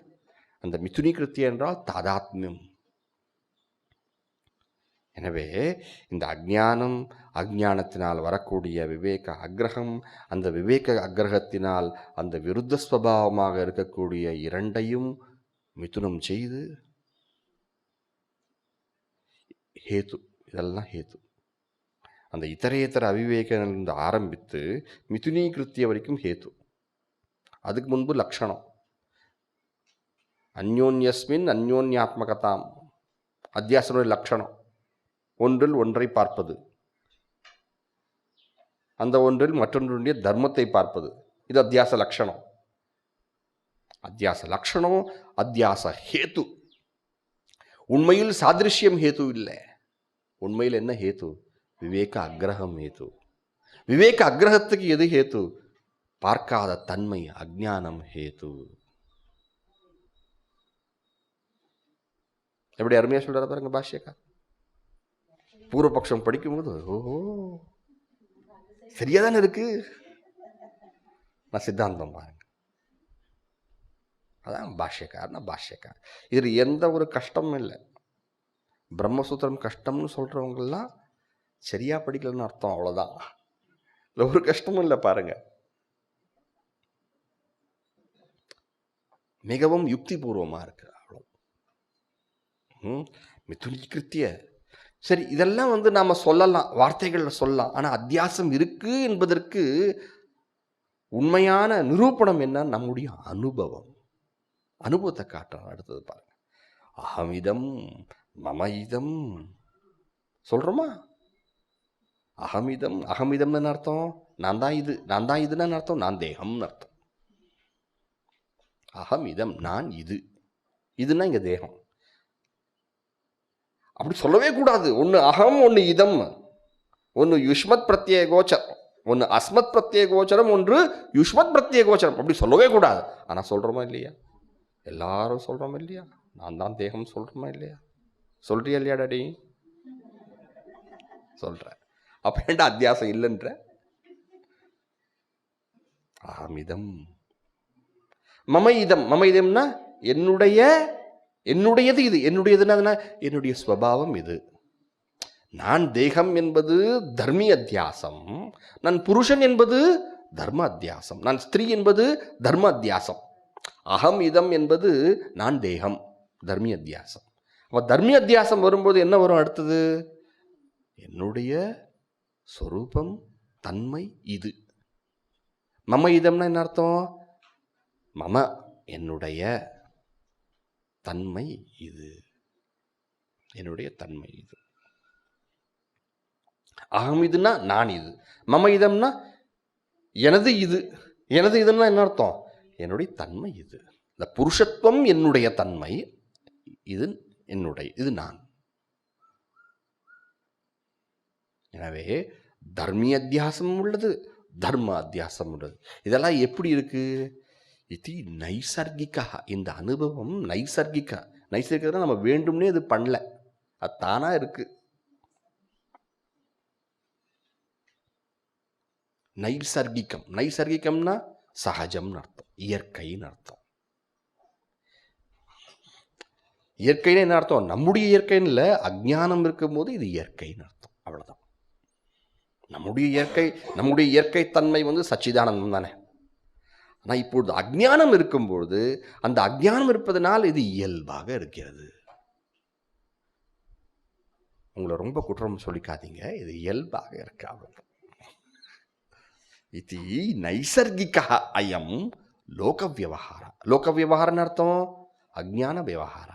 அந்த மிதுனீகிருத்திய என்றால் தாதாத்மியம். எனவே இந்த அஞ்ஞானம், அஞ்ஞானத்தினால் வரக்கூடிய விவேக அக்ரகம், அந்த விவேக அக்ரகத்தினால் அந்த விருத்த ஸ்வபாவமாக இருக்கக்கூடிய இரண்டையும் மிதுனம் செய்து ஹேத்து, இதெல்லாம் ஹேத்து. அந்த இத்தரையத்தர அவிவேகத்திலிருந்து ஆரம்பித்து மிதுனீகிருத்திய வரைக்கும் ஹேத்து. அதுக்கு முன்பு லக்ஷணம். அந்யோன்யஸ்மின் அந்யோன்யாத்மகதாம், அத்தியாசனுடைய லக்ஷணம். ஒன்றில் ஒன்றை பார்ப்பது, அந்த ஒன்றில் மற்றொன்றுடைய தர்மத்தை பார்ப்பது, இது அத்தியாச லக்ஷணம். அத்தியாச லக்ஷணம், அத்தியாச ஹேத்து. உண்மையில் சாதிருஷ்யம் ஹேத்து இல்லை. உண்மையில் என்ன ஹேத்து? விவேக அக்ரகம் ஹேத்து. விவேக அக்ரகத்துக்கு எது ஹேத்து? பார்க்காத தன்மை, அஜ்ஞானம் ஹேத்து. எப்படி அருமையா சொல்றாரு பாருங்க பாஷ்யக்கா. பூர்வபக்ஷம் படிக்கும்போது ஓஹோ சரியாதானே இருக்கு. நான் சித்தாந்தம் பாருங்க, அதான் பாஷ்யக்காரனா பாஷ்யக்கார். இது எந்த ஒரு கஷ்டமும் இல்லை. பிரம்மசூத்திரம் கஷ்டம்னு சொல்றவங்கெல்லாம் சரியா படிக்கலன்னு அர்த்தம், அவ்வளவுதான். இல்லை ஒரு கஷ்டமும் இல்லை பாருங்க. மிகவும் யுக்தி பூர்வமா இருக்கு. மிதுனீகிருத்திய சரி, இதெல்லாம் நாம சொல்லலாம், வார்த்தைகள்ல சொல்லலாம். ஆனா அத்தியாசம் இருக்கு என்பதற்கு உண்மையான நிரூபணம் என்ன? நம்முடைய அனுபவம். அனுபவத்தை காட்டுறோம். அடுத்தது பாருங்க. அகமிதம் மமஇதம் சொல்றோமா? அகமிதம், அகமிதம்னு அர்த்தம் நான் தான் இது, நான் தான் இதுன்னு அர்த்தம், நான் தேகம்னு அர்த்தம். அகமிதம் நான் இது, இதுன்னா இங்க தேகம். அப்படி சொல்லவே கூடாது. ஒன்று அகம், ஒன்று இதம், ஒன்று யுஷ்மத் பிரத்யேக கோச்சரம், ஒன்று அஸ்மத் பிரத்யேக கோச்சரம், ஒன்று யுஷ்மத் பிரத்யேக கோச்சரம். அப்படி சொல்லவே கூடாது. ஆனால் சொல்கிறோமா இல்லையா? எல்லாரும் சொல்கிறோமா இல்லையா? நான் தான் தேகம் சொல்கிறோமா இல்லையா? சொல்றியா இல்லையா டாடி? சொல்கிறேன். அப்போ ஏண்டா அத்தியாசம் இல்லைன்ற? அகமிதம் மம இதம். மம இதம்னா என்னுடையது இது. என்னுடையதுன்னா என்னுடைய ஸ்வபாவம் இது. நான் தேகம் என்பது தர்மி அத்தியாசம், நான் புருஷன் என்பது தர்ம அத்தியாசம், நான் ஸ்திரீ என்பது தர்ம அத்தியாசம். அகம் இதம் என்பது நான் தேகம், தர்மி அத்தியாசம். அப்போ தர்மி அத்தியாசம் வரும்போது என்ன வரும் அடுத்தது? என்னுடைய சொரூபம், தன்மை இது. மம இதம்னா என்ன அர்த்தம்? மம என்னுடைய தன்மை இது, என்னுடைய தன்மை இது. அகம் இதுன்னா நான் இது, மம இதம்னா எனது இது. எனது இதுன்னா என்ன அர்த்தம்? என்னுடைய தன்மை இது. இந்த புருஷத்துவம் என்னுடைய தன்மை, இது என்னுடைய, இது நான். எனவே தர்மி அத்தியாசம் உள்ளது, தர்ம அத்தியாசம் உள்ளது. இதெல்லாம் எப்படி இருக்கு? இது நைசர்கிகா. இந்த அனுபவம் நைசர்கிகா. நைசர்கிகா நம்ம வேண்டும்னே இது பண்ணல, அது தானா இருக்கு. நைசர்கிகம். நைசர்கிகம்னா சகஜம்னு அர்த்தம், இயற்கைன்னு அர்த்தம். இயற்கைன்னு என்ன அர்த்தம்? நம்முடைய இயற்கைன்னு இல்லை, அஜ்ஞானம் இருக்கும் போது இது இயற்கைன்னு அர்த்தம், அவ்வளவுதான். நம்முடைய இயற்கை தன்மை சச்சிதானந்தம் தானே. ஆனால் இப்பொழுது அஜ்ஞானம் இருக்கும்பொழுது அந்த அஜ்ஞானம் இருப்பதனால் இது இயல்பாக இருக்கிறது. உங்களை ரொம்ப குற்றம் சொல்லிக்காதீங்க, இது இயல்பாக இருக்கு, அவ்வளவு. இது நைசர்கிகா அயம் லோக வியவஹார. லோக வியவஹாரன்னு அர்த்தம் அஜ்ஞான வியவஹார.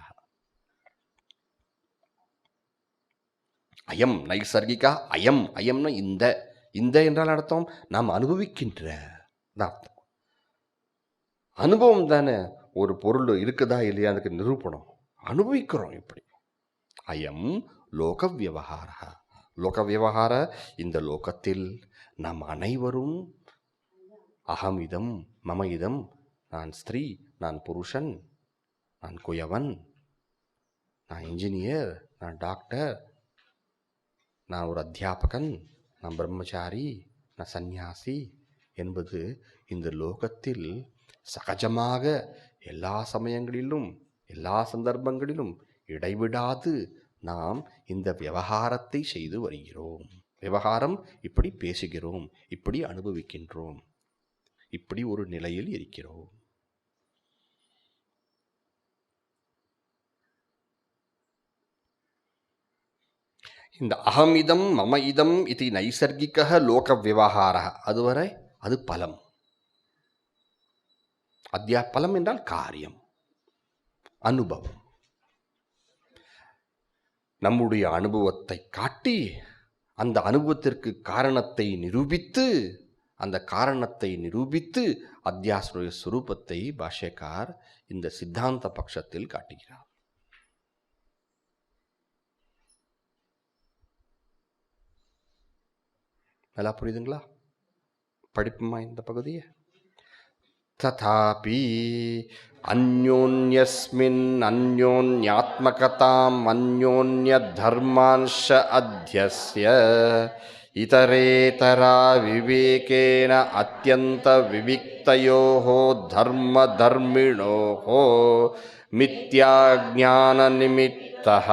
அயம் நைசர்கிகா அயம். அயம்னா இந்த. இந்த என்றால் அர்த்தம் நாம் அனுபவிக்கின்ற அர்த்தம். அனுபவம் தானே. ஒரு பொருள் இருக்குதா இல்லையா அதுக்கு நிரூபணம். அனுபவிக்கிறோம். இப்படி அயம் லோக வியவஹார. லோக வியவஹார, இந்த லோகத்தில் நாம் அனைவரும் அகம் இதம் மம இதம், நான் ஸ்திரீ, நான் புருஷன், நான் குயவன், நான் இன்ஜினியர், நான் டாக்டர், நான் ஒரு அத்தியாபகன், நான் பிரம்மச்சாரி, நான் சந்நியாசி என்பது இந்த லோகத்தில் சகஜமாக எல்லா சமயங்களிலும் எல்லா சந்தர்ப்பங்களிலும் இடைவிடாது நாம் இந்த விவகாரத்தை செய்து வருகிறோம். விவகாரம் இப்படி பேசுகிறோம், இப்படி அனுபவிக்கின்றோம், இப்படி ஒரு நிலையில் இருக்கிறோம். இந்த அகமிதம் மம இதம் இது நைசர்கிக லோக விவகார, அதுவரை அது பலம். பலம் என்றால் காரியம், அனுபவம். நம்முடைய அனுபவத்தை காட்டி அந்த அனுபவத்திற்கு காரணத்தை நிரூபித்து, அந்த காரணத்தை நிரூபித்து அத்தியாசனுடைய சுரூபத்தை பாஷ்யக்கார் இந்த சித்தாந்த பட்சத்தில் காட்டுகிறார். நல்லா புரியுதுங்களா? படிப்புமா இந்த பகுதியை? ததாபி அந்யோன்யஸ்மின் அந்யோன்யாத்மகதாம் அந்யோன்ய தர்மான்ஷ அத்யஸ்ய இதரேதரா விவேகேன அத்யந்த விவிக்தயோஹோ தர்ம தர்மிணோஹோ மித்யாஞான நிமித்தஹ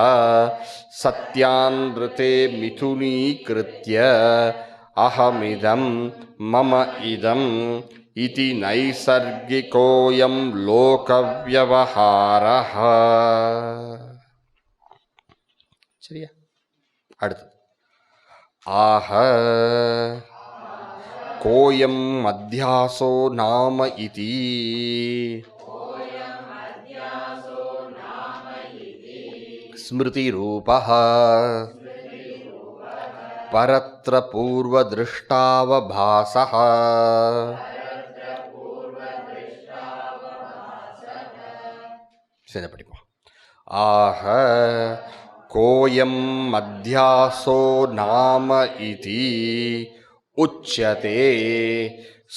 சத்யான்ருதே மிதுனீக்ருத்ய அஹமிதம் மம இதம் இதி நைசர்கிகோயம் லோகவ்யவஹாரஹ. சரியா? அடுத்து ஆஹ கோயம் அத்யாசோ நாம இதி ஸ்மிருதி ரூபஹ பரத்ர பூர்வத்ருஷ்டாவபாசஹ. சரி, படிப்போம். ஆஹ கோயம் அத்யாசோ நாம இதி உச்யதே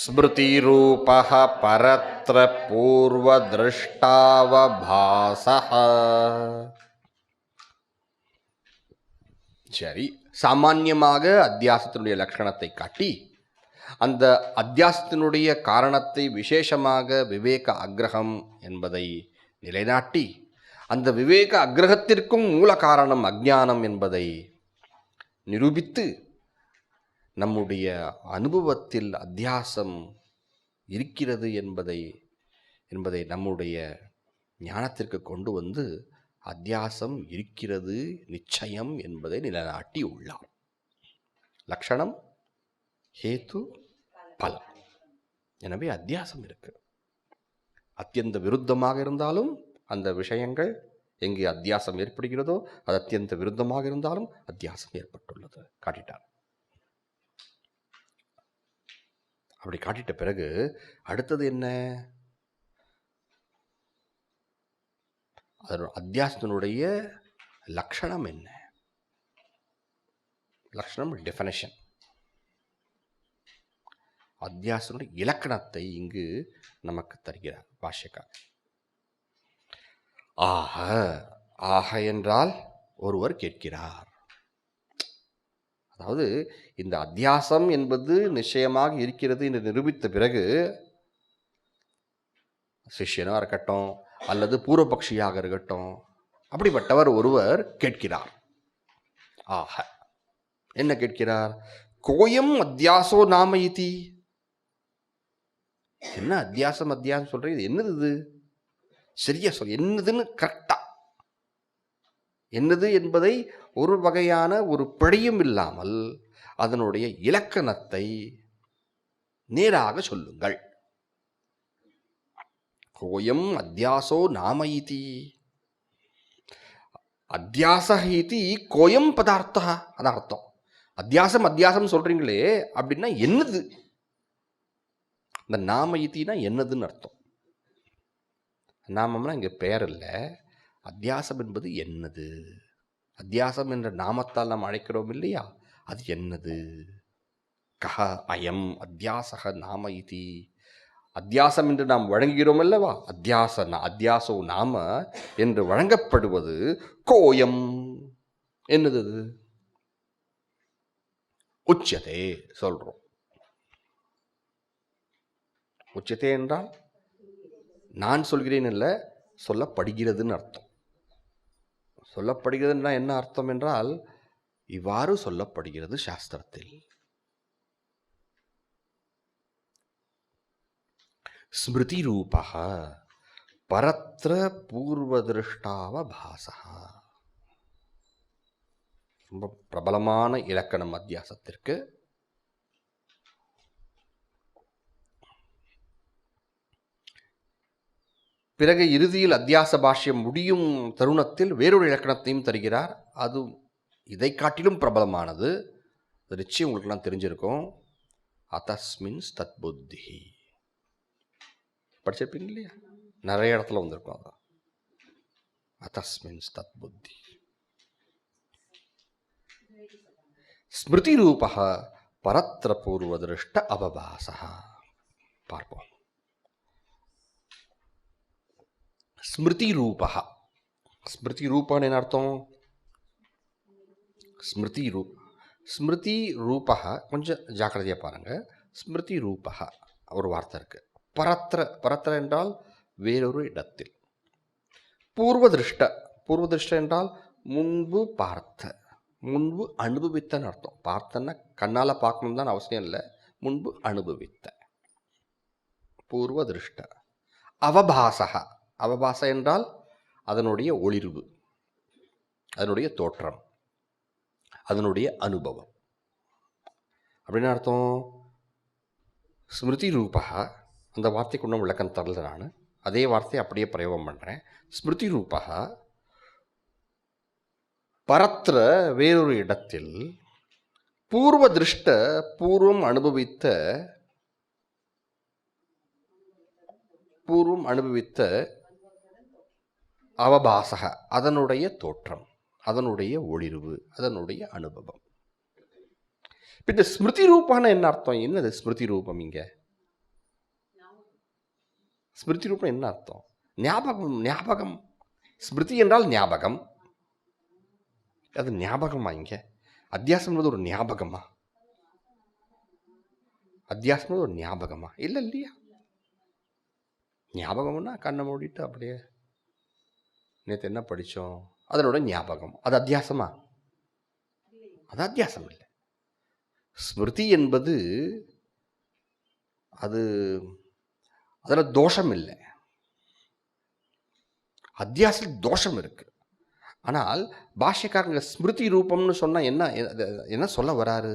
ஸ்மிருதி ரூபஹ பரத்ர பூர்வத்ருஷ்டாவபாசஹ. சரி, சாமான்யமாக அத்தியாசத்தினுடைய லட்சணத்தை காட்டி அந்த அத்தியாசத்தினுடைய காரணத்தை விசேஷமாக விவேக அக்ரகம் என்பதை நிலைநாட்டி அந்த விவேக அக்ரகத்திற்கும் மூல காரணம் அஞ்ஞானம் என்பதை நிரூபித்து நம்முடைய அனுபவத்தில் அத்தியாசம் இருக்கிறது என்பதை நம்முடைய ஞானத்திற்கு கொண்டு வந்து அத்தியாசம் இருக்கிறது நிச்சயம் என்பதை நிலைநாட்டி உள்ளார். லட்சணம், ஹேத்து, பலம். எனவே அத்தியாசம் இருக்கு. அத்தியந்த விருத்தமாக இருந்தாலும் அந்த விஷயங்கள் எங்கே அத்தியாசம் ஏற்படுகிறதோ அது அத்தியந்த விருத்தமாக இருந்தாலும் அத்தியாசம் ஏற்பட்டுள்ளது காட்டிட்டார். அப்படி காட்டிட்ட பிறகு அடுத்தது என்ன? அத்தியாசத்தினுடைய லட்சணம் என்ன? லட்சணம் டெஃபினிஷன். அத்தியாசனுடைய இலக்கணத்தை இங்கு நமக்கு தருகிறார் பாஷ்யக்கார். ஆக, ஆக என்றால் ஒருவர் கேட்கிறார். அதாவது இந்த அத்தியாசம் என்பது நிச்சயமாக இருக்கிறது என்று நிரூபித்த பிறகு சிஷ்யனாக இருக்கட்டும் அல்லது பூர்வபக்ஷியாக இருக்கட்டும், அப்படிப்பட்டவர் ஒருவர் கேட்கிறார். ஆக என்ன கேட்கிறார்? கோயம் அத்தியாசோ நாம இதி. என்ன அத்தியாசம் அத்தியாசம் சொல்றீங்க, இது என்னது? இது சரியா சொல், என்னதுன்னு கரெக்டா, என்னது என்பதை ஒரு வகையான ஒரு பிழையும் இல்லாமல் அதனுடைய இலக்கணத்தை நேராக சொல்லுங்கள். கோயம் அத்தியாசோ நாம இதி. அத்தியாச இதி கோயம் பதார்த்தா, அதான் அர்த்தம். அத்தியாசம் அத்தியாசம் சொல்றீங்களே அப்படின்னா என்னது? இந்த நாம இத்தினா என்னதுன்னு அர்த்தம். நாமம்னா இங்கே பெயர் இல்லை. அத்தியாசம் என்பது என்னது? அத்தியாசம் என்ற நாமத்தால் நாம் அழைக்கிறோம் இல்லையா, அது என்னது? கஹ அயம் அத்தியாசக நாம இதி. அத்தியாசம் என்று நாம் வழங்குகிறோம் அல்லவா, அத்தியாசோ நாம என்று வழங்கப்படுவது கோயம். என்னது? உச்சதே சொல்றோம். உச்சதே என்றால் நான் சொல்கிறேன் இல்லை, சொல்லப்படுகிறதுன்னு அர்த்தம். சொல்லப்படுகிறதுன்னா என்ன அர்த்தம் என்றால், இவ்வாறு சொல்லப்படுகிறது சாஸ்திரத்தில். ஸ்மிருதி ரூபः பரத்ர பூர்வதிருஷ்டாவபாசः. ரொம்ப பிரபலமான இலக்கணம் அத்தியாசத்திற்கு. பிறகு இறுதியில் அத்தியாச பாஷ்யம் முடியும் தருணத்தில் வேறொரு இலக்கணத்தையும் தருகிறார். அது இதை காட்டிலும் பிரபலமானது. அது நிச்சயம் உங்களுக்கெல்லாம் தெரிஞ்சிருக்கும். அதஸ்மின் தத் புத்தி. படிச்சிருப்பீங்க இல்லையா, நிறைய இடத்துல வந்திருக்கும். அதான் அதஸ்மின் தத் புத்தி. ஸ்மிருதி ரூபः பரத்ர பூர்வதிருஷ்ட அவபாசः. பார்ப்போம். ஸ்மிருதி ரூபः. ஸ்மிருதி ரூபன்னு என்ன அர்த்தம்? ஸ்மிருதி ரூபः கொஞ்சம் ஜாக்கிரதையாக பாருங்கள். ஸ்மிருதி ரூபः ஒரு வார்த்தை இருக்குது. பரத்ர என்றால் வேறொரு இடத்தில். பூர்வதிருஷ்ட என்றால் முன்பு பார்த்த, முன்பு அனுபவித்தன்னு அர்த்தம். பார்த்தன்னா கண்ணால் பார்க்கணும் தான் அவசியம் இல்லை, முன்பு அனுபவித்த. பூர்வதிருஷ்ட. அவபாச என்றால் அதனுடைய ஒளிர்வு, அதனுடைய தோற்றம், அதனுடைய அனுபவம் அப்படின்னு அர்த்தம். ஸ்மிருதி ரூபா அந்த வார்த்தைக்கு ஒன்றும் விளக்கம் தரல. நான் அதே வார்த்தையை அப்படியே பிரயோகம் பண்ணுறேன். ஸ்மிருதி ரூபா பரத்ர வேறொரு இடத்தில், பூர்வதிருஷ்ட பூர்வம் அனுபவித்த அவபாசக அதனுடைய தோற்றம், அதனுடைய ஒளிர்வு, அதனுடைய அனுபவம். இந்த ஸ்மிருதி ரூபான என்ன அர்த்தம்? என்னது ஸ்மிருதி ரூபம்? இங்க ஸ்மிருதி ரூபம் என்ன அர்த்தம்? ஞாபகம். ஸ்மிருதி என்றால் ஞாபகம். அது ஞாபகமா? இங்க அத்தியாசம் ஒரு ஞாபகமா? அத்தியாசம் ஒரு ஞாபகமா? இல்லை இல்லையா. ஞாபகம்னா கண்ணை மூடிட்டு அப்படியே நேற்று என்ன படித்தோம் அதனோட ஞாபகம். அது அத்தியாசமா? அது அத்தியாசம் இல்லை. ஸ்மிருதி என்பது அதில் தோஷம் இல்லை. அத்தியாசம் தோஷம் இருக்கு. ஆனால் பாஷ்யக்காரங்க ஸ்மிருதி ரூபம்னு சொன்னால் என்ன சொல்ல வராரு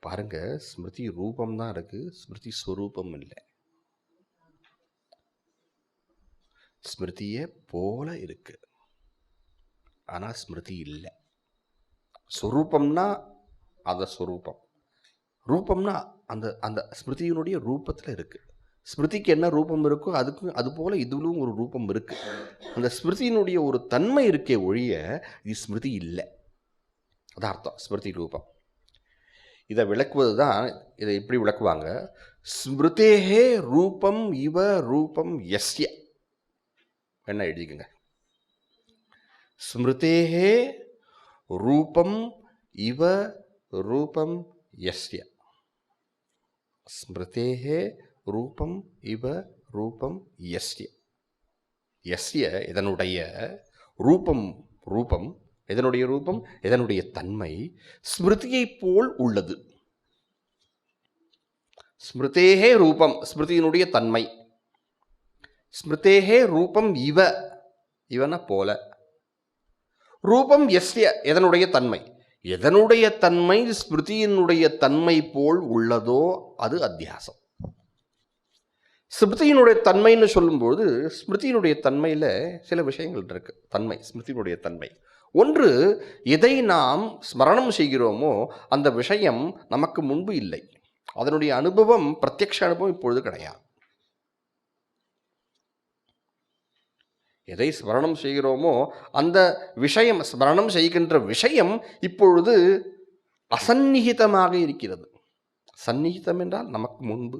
பாருங்க. ஸ்மிருதி ரூபம் தான் இருக்கு, ஸ்மிருதி ஸ்வரூபம் இல்லை. ஸ்மிருதியே போல இருக்கு, ஆனால் ஸ்மிருதி இல்லை. ஸ்வரூபம்னா அந்த ஸ்வரூபம், ரூபம்னா அந்த அந்த ஸ்மிருதியினுடைய ரூபத்தில் இருக்கு. ஸ்மிருதிக்கு என்ன ரூபம் இருக்கோ அது போல இதுலும் ஒரு ரூபம் இருக்கு. அந்த ஸ்மிருதியினுடைய ஒரு தன்மை இருக்கே ஒழிய இது ஸ்மிருதி இல்லை. அதான் அர்த்தம் ஸ்மிருதி ரூபம். இதை விளக்குவது தான், இதை இப்படி விளக்குவாங்க. ஸ்மிருதேஹே ரூபம் இவ ரூபம் யஸ்ய. என்ன எழுதிக்கங்க. ஸ்மிருதேஹே ரூபம் இவ ரூபம் யஸ்ய. ஸ்மிருதேஹே ரூபம் இவ ரூபம் யஸ்ய. யஸ்ய இதனுடைய ரூபம் இதனுடைய ரூபம், இதனுடைய தன்மை ஸ்மிருதியை போல் உள்ளது. ஸ்மிருதேஹே ரூபம் ஸ்மிருதியினுடைய தன்மை. ஸ்மிருதேஹே ரூபம் இவன போல. ரூபம் யஸ்ய எதனுடைய தன்மை, எதனுடைய தன்மை ஸ்மிருதியினுடைய தன்மை போல் உள்ளதோ அது அத்தியாசம். ஸ்மிருதியினுடைய தன்மைன்னு சொல்லும்போது ஸ்மிருதியினுடைய தன்மையில் சில விஷயங்கள் இருக்கு. தன்மை, ஸ்மிருதியினுடைய தன்மை. ஒன்று, எதை நாம் ஸ்மரணம் செய்கிறோமோ அந்த விஷயம் நமக்கு முன்பு இல்லை. அதனுடைய அனுபவம், பிரத்யக்ஷ அனுபவம் இப்பொழுது கிடையாது. எதை ஸ்மரணம் செய்கிறோமோ அந்த விஷயம், ஸ்மரணம் செய்கின்ற விஷயம் இப்பொழுது அசந்நிகிதமாக இருக்கிறது. சந்நிகிதம் என்றால் நமக்கு முன்பு,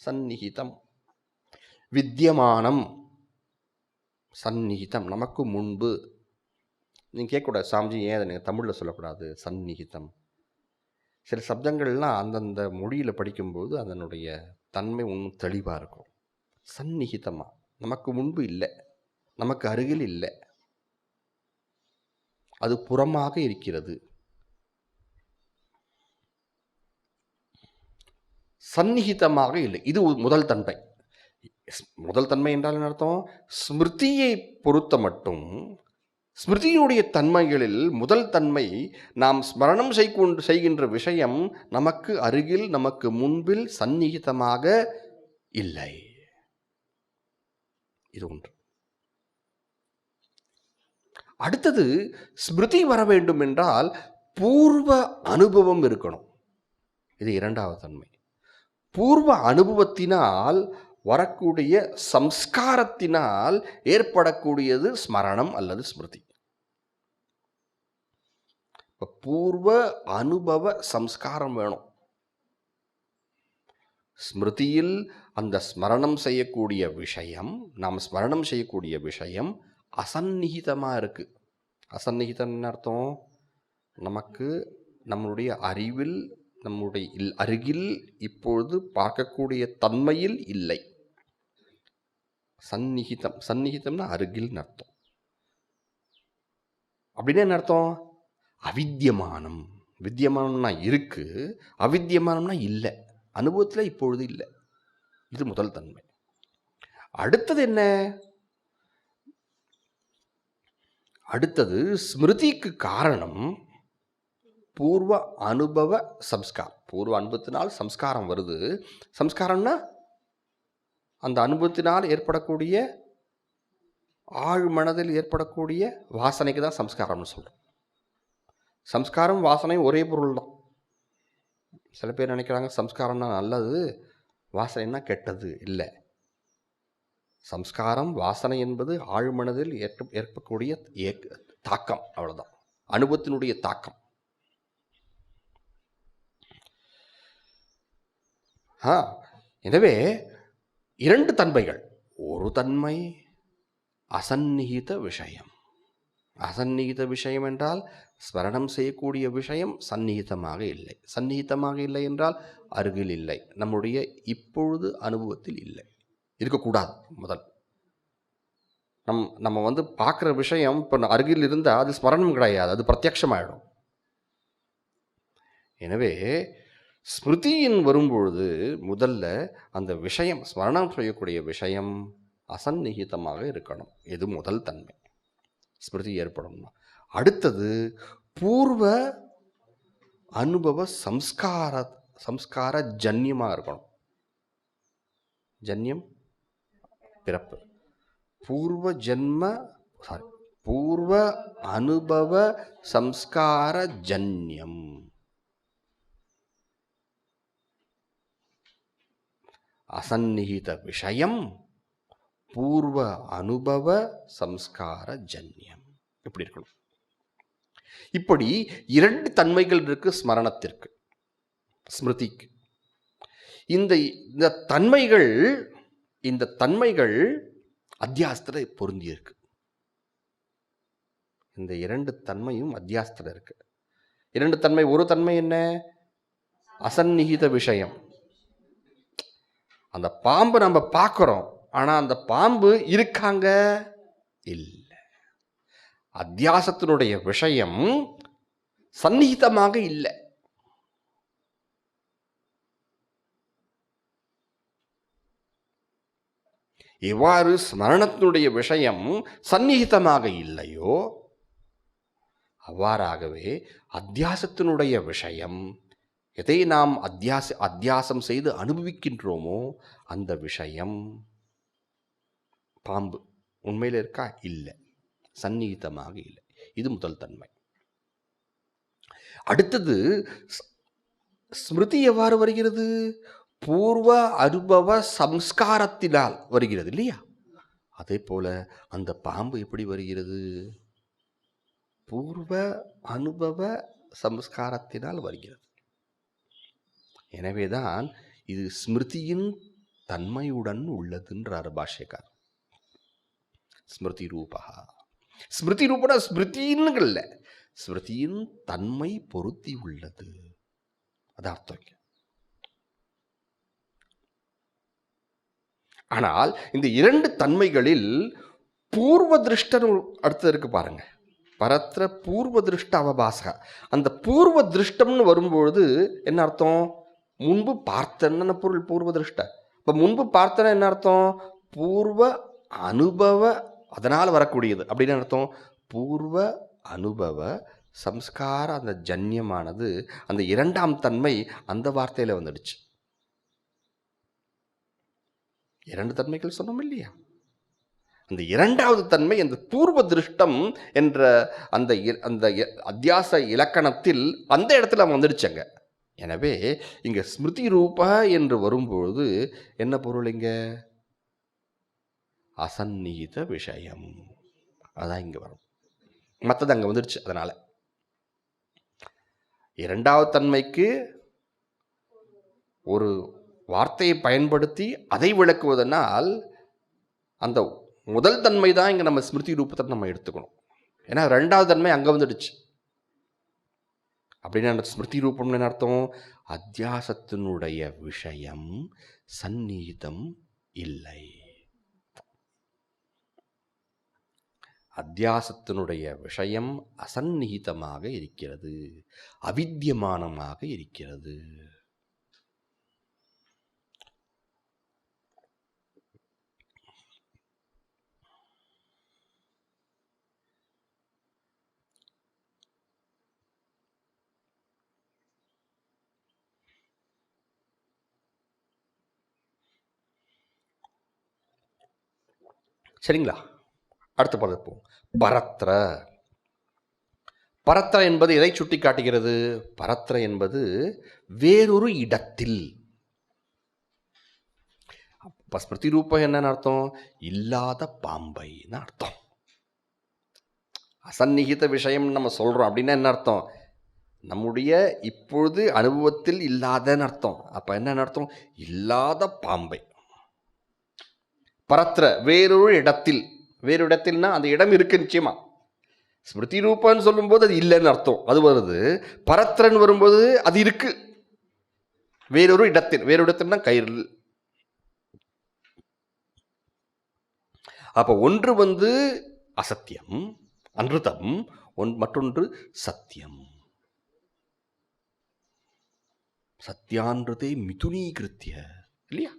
சந்நிகிதம் வித்தியமானம், சந்நிகிதம் நமக்கு முன்பு. நீங்கள் கேட்கக்கூடாது, சாமிஜி ஏன் அதை நீங்கள் தமிழில் சொல்லக்கூடாது சந்நிகிதம்? சில சப்தங்கள்லாம் அந்தந்த மொழியில் படிக்கும்போது அதனுடைய தன்மை ஒன்றும் தெளிவாக இருக்கும். சந்நிகிதமாக நமக்கு முன்பு இல்லை, நமக்கு அருகில் இல்லை, அது புறமாக இருக்கிறது. சந்நிகிதமாக இல்லை. இது முதல் தன்மை. முதல் தன்மை என்றால் என்ன அர்த்தம்? ஸ்மிருதியை பொறுத்த மட்டும், ஸ்மிருதியுடைய தன்மைகளில் முதல் தன்மை நாம் ஸ்மரணம் செய்கின்ற விஷயம் நமக்கு அருகில், நமக்கு முன்பில் சந்நிகிதமாக இல்லை. இது ஒன்று. அடுத்தது, ஸ்மிருதி வர வேண்டும் என்றால் பூர்வ அனுபவம் இருக்கணும். இது இரண்டாவது தன்மை. பூர்வ அனுபவத்தினால் வரக்கூடிய சம்ஸ்காரத்தினால் ஏற்படக்கூடியது ஸ்மரணம் அல்லது ஸ்மிருதி. பூர்வ அனுபவ சம்ஸ்காரம் வேணும். ஸ்மிருதியில் அந்த ஸ்மரணம் செய்யக்கூடிய விஷயம், நாம் ஸ்மரணம் செய்யக்கூடிய விஷயம் அசந்நிகிதமாக இருக்கு. அசந்நிகிதம் அர்த்தம், நமக்கு நம்முடைய அறிவில், நம்முடைய அருகில் இப்பொழுது பார்க்கக்கூடிய தன்மையில் இல்லை. சந்நிகிதம், சந்நிகிதம்னா அருகில் அர்த்தம். அப்படின்னு என்ன அர்த்தம்? அவித்தியமானம். வித்தியமானம்னா இருக்கு, அவித்தியமானம்னா இல்லை, அனுபவத்தில் இப்பொழுது இல்லை. இது முதல் தன்மை. அடுத்தது என்ன? அடுத்தது ஸ்மிருதிக்கு காரணம் பூர்வ அனுபவ சம்ஸ்காரம். பூர்வ அனுபவத்தினால் சம்ஸ்காரம் வருது. சம்ஸ்காரம்னா அந்த அனுபவத்தினால் ஏற்படக்கூடிய, ஆழ் மனதில் ஏற்படக்கூடிய வாசனைக்கு தான் சம்ஸ்காரம்னு சொல்கிறோம். சம்ஸ்காரம் வாசனை ஒரே பொருள் தான். சில பேர் நினைக்கிறாங்க சம்ஸ்காரம்னா நல்லது, வாசனைன்னா கெட்டது. இல்லை, சம்ஸ்காரம் வாசனை என்பது ஆழ்மனதில் ஏற்படக்கூடிய தாக்கம், அவ்வளோதான், அனுபவத்தினுடைய தாக்கம். எனவே இரண்டு தன்மைகள். ஒரு தன்மை அசந்நிகித விஷயம். அசந்நிகித விஷயம் என்றால் ஸ்மரணம் செய்யக்கூடிய விஷயம் சந்நிகிதமாக இல்லை. சந்நிகிதமாக இல்லை என்றால் அருகில் இல்லை, நம்முடைய இப்பொழுது அனுபவத்தில் இல்லை, இருக்கக்கூடாது. முதல் நம்ம பார்க்குற விஷயம் இப்போ அருகில் இருந்தால் அது ஸ்மரணம் கிடையாது, அது பிரத்யக்ஷமாயிடும். எனவே ஸ்மிருதியின் வரும்பொழுது முதல்ல அந்த விஷயம், ஸ்மரணம் செய்யக்கூடிய விஷயம் அசந்நிகிதமாக இருக்கணும். இது முதல் தன்மை, ஸ்மிருதி ஏற்படணும்னா. அடுத்தது பூர்வ அனுபவ சம்ஸ்கார ஜன்யமாக இருக்கணும். ஜன்யம் பிறப்பு. பூர்வ அனுபவ சம்ஸ்கார ஜன்யம். அசந்நிகித விஷயம் பூர்வ அனுபவ சம்ஸ்கார ஜன்யம். இப்படி இருக்கணும். இப்படி இரண்டு தன்மைகள் இருக்கு ஸ்மரணத்திற்கு, ஸ்மிருதிக்கு. இந்த தன்மைகள் அத்தியாசத்துல பொருந்தி இருக்கு. இந்த இரண்டு தன்மையும் அத்தியாசத்துல இருக்கு. இரண்டு தன்மை. ஒரு தன்மை என்ன? அசந்நிகித விஷயம். அந்த பாம்பு நம்ம பார்க்கிறோம், ஆனா அந்த பாம்பு இருக்காங்க இல்லை. அத்தியாசத்தினுடைய விஷயம் சந்நிகிதமாக இல்லை. எவ்வாறு ஸ்மரணத்தினுடைய விஷயம் சந்நிகிதமாக இல்லையோ அவ்வாறாகவே அத்தியாசத்தினுடைய விஷயம், எதை நாம் அத்தியாசம் செய்து அனுபவிக்கின்றோமோ அந்த விஷயம், பாம்பு உண்மையில் இருக்கா? இல்லை, சந்நிகிதமாக இல்லை. இது முதல் தன்மை. அடுத்தது ஸ்மிருதி எவ்வாறு வருகிறது? பூர்வ அனுபவ சம்ஸ்காரத்தினால் வருகிறது இல்லையா? அதே போல அந்த பாம்பு எப்படி வருகிறது? பூர்வ அனுபவ சம்ஸ்காரத்தினால் வருகிறது. எனவேதான் இது ஸ்மிருதியின் தன்மையுடன் உள்ளதுன்றார் பாஷ்யக்கார். ஸ்மிருதி ரூபா. ஸ்மிருதி ரூபனா ஸ்மிருதின்னு இல்லை, ஸ்மிருதியின் தன்மை பொருத்தி உள்ளது. அது அர்த்தம். ஆனால் இந்த இரண்டு தன்மைகளில் பூர்வ திருஷ்டன் அடுத்து இருக்கு பாருங்க. பரத்திர பூர்வ திருஷ்ட அவபாசக. அந்த பூர்வ திருஷ்டம்னு வரும்பொழுது என்ன அர்த்தம்? முன்பு பார்த்தன பொருள் பூர்வ திருஷ்ட. இப்போ முன்பு பார்த்தன என்ன அர்த்தம்? பூர்வ அனுபவ, அதனால் வரக்கூடியது அப்படின்னு அர்த்தம். பூர்வ அனுபவ சம்ஸ்கார அந்த ஜன்யமானது, அந்த இரண்டாம் தன்மை அந்த வார்த்தையில் வந்துடுச்சு. இரண்டு தன்மைகள் சொன்னோம் இல்லையா? அந்த இரண்டாவது தன்மை அந்த பூர்வ திருஷ்டம் என்ற அந்த அந்த அத்தியாச இலக்கணத்தில் அந்த இடத்துல வந்துடுச்சங்க. எனவே இங்க ஸ்மிருதி ரூபா என்று வரும்பொழுது என்ன பொருள்? இங்க அசந்நிகித விஷயம், அதான் இங்க வரும். மற்றது அங்க வந்துடுச்சு. அதனால இரண்டாவது தன்மைக்கு ஒரு வார்த்தையை பயன்படுத்தி அதை விளக்குவதனால் அந்த முதல் தன்மை தான் இங்கே நம்ம ஸ்மிருதி ரூபத்தை நம்ம எடுத்துக்கணும். ஏன்னா ரெண்டாவது தன்மை அங்கே வந்துடுச்சு. அப்படின்னா ஸ்மிருதி ரூபம்னு என்ன அர்த்தம்? அத்தியாசத்தினுடைய விஷயம் சந்நிகிதம் இல்லை. அத்தியாசத்தினுடைய விஷயம் அசந்நிகிதமாக இருக்கிறது, அவித்தியமானமாக இருக்கிறது. சரிங்களா? அடுத்த பதப்போம். பரத்ர. பரத்ர என்பது எதை சுட்டி காட்டுகிறது? பரத்ர என்பது வேறொரு இடத்தில். ஸ்மிருதி ரூபம் என்னன்னு அர்த்தம்? இல்லாத பாம்பைன்னு அர்த்தம். அசந்நிகித விஷயம் நம்ம சொல்றோம் அப்படின்னா என்ன அர்த்தம்? நம்முடைய இப்பொழுது அனுபவத்தில் இல்லாதன்னு அர்த்தம். அப்ப என்ன அர்த்தம்? இல்லாத பாம்பை. பரத்ர வேறொரு இடத்தில். வேறு இடத்தில்னா அந்த இடம் இருக்கு நிச்சயமா. ஸ்மிருதி ரூபன்னு சொல்லும்போது அது இல்லைன்னு அர்த்தம், அது வருது. பரத்ரன் வரும்போது அது இருக்கு வேறொரு இடத்தில். வேறொரு இடத்தில்னா கயிறு. அப்ப ஒன்று அசத்தியம் அன்றுதம், மற்றொன்று சத்தியம். சத்தியான்றுதே மிதுனீகிருத்திய இல்லையா?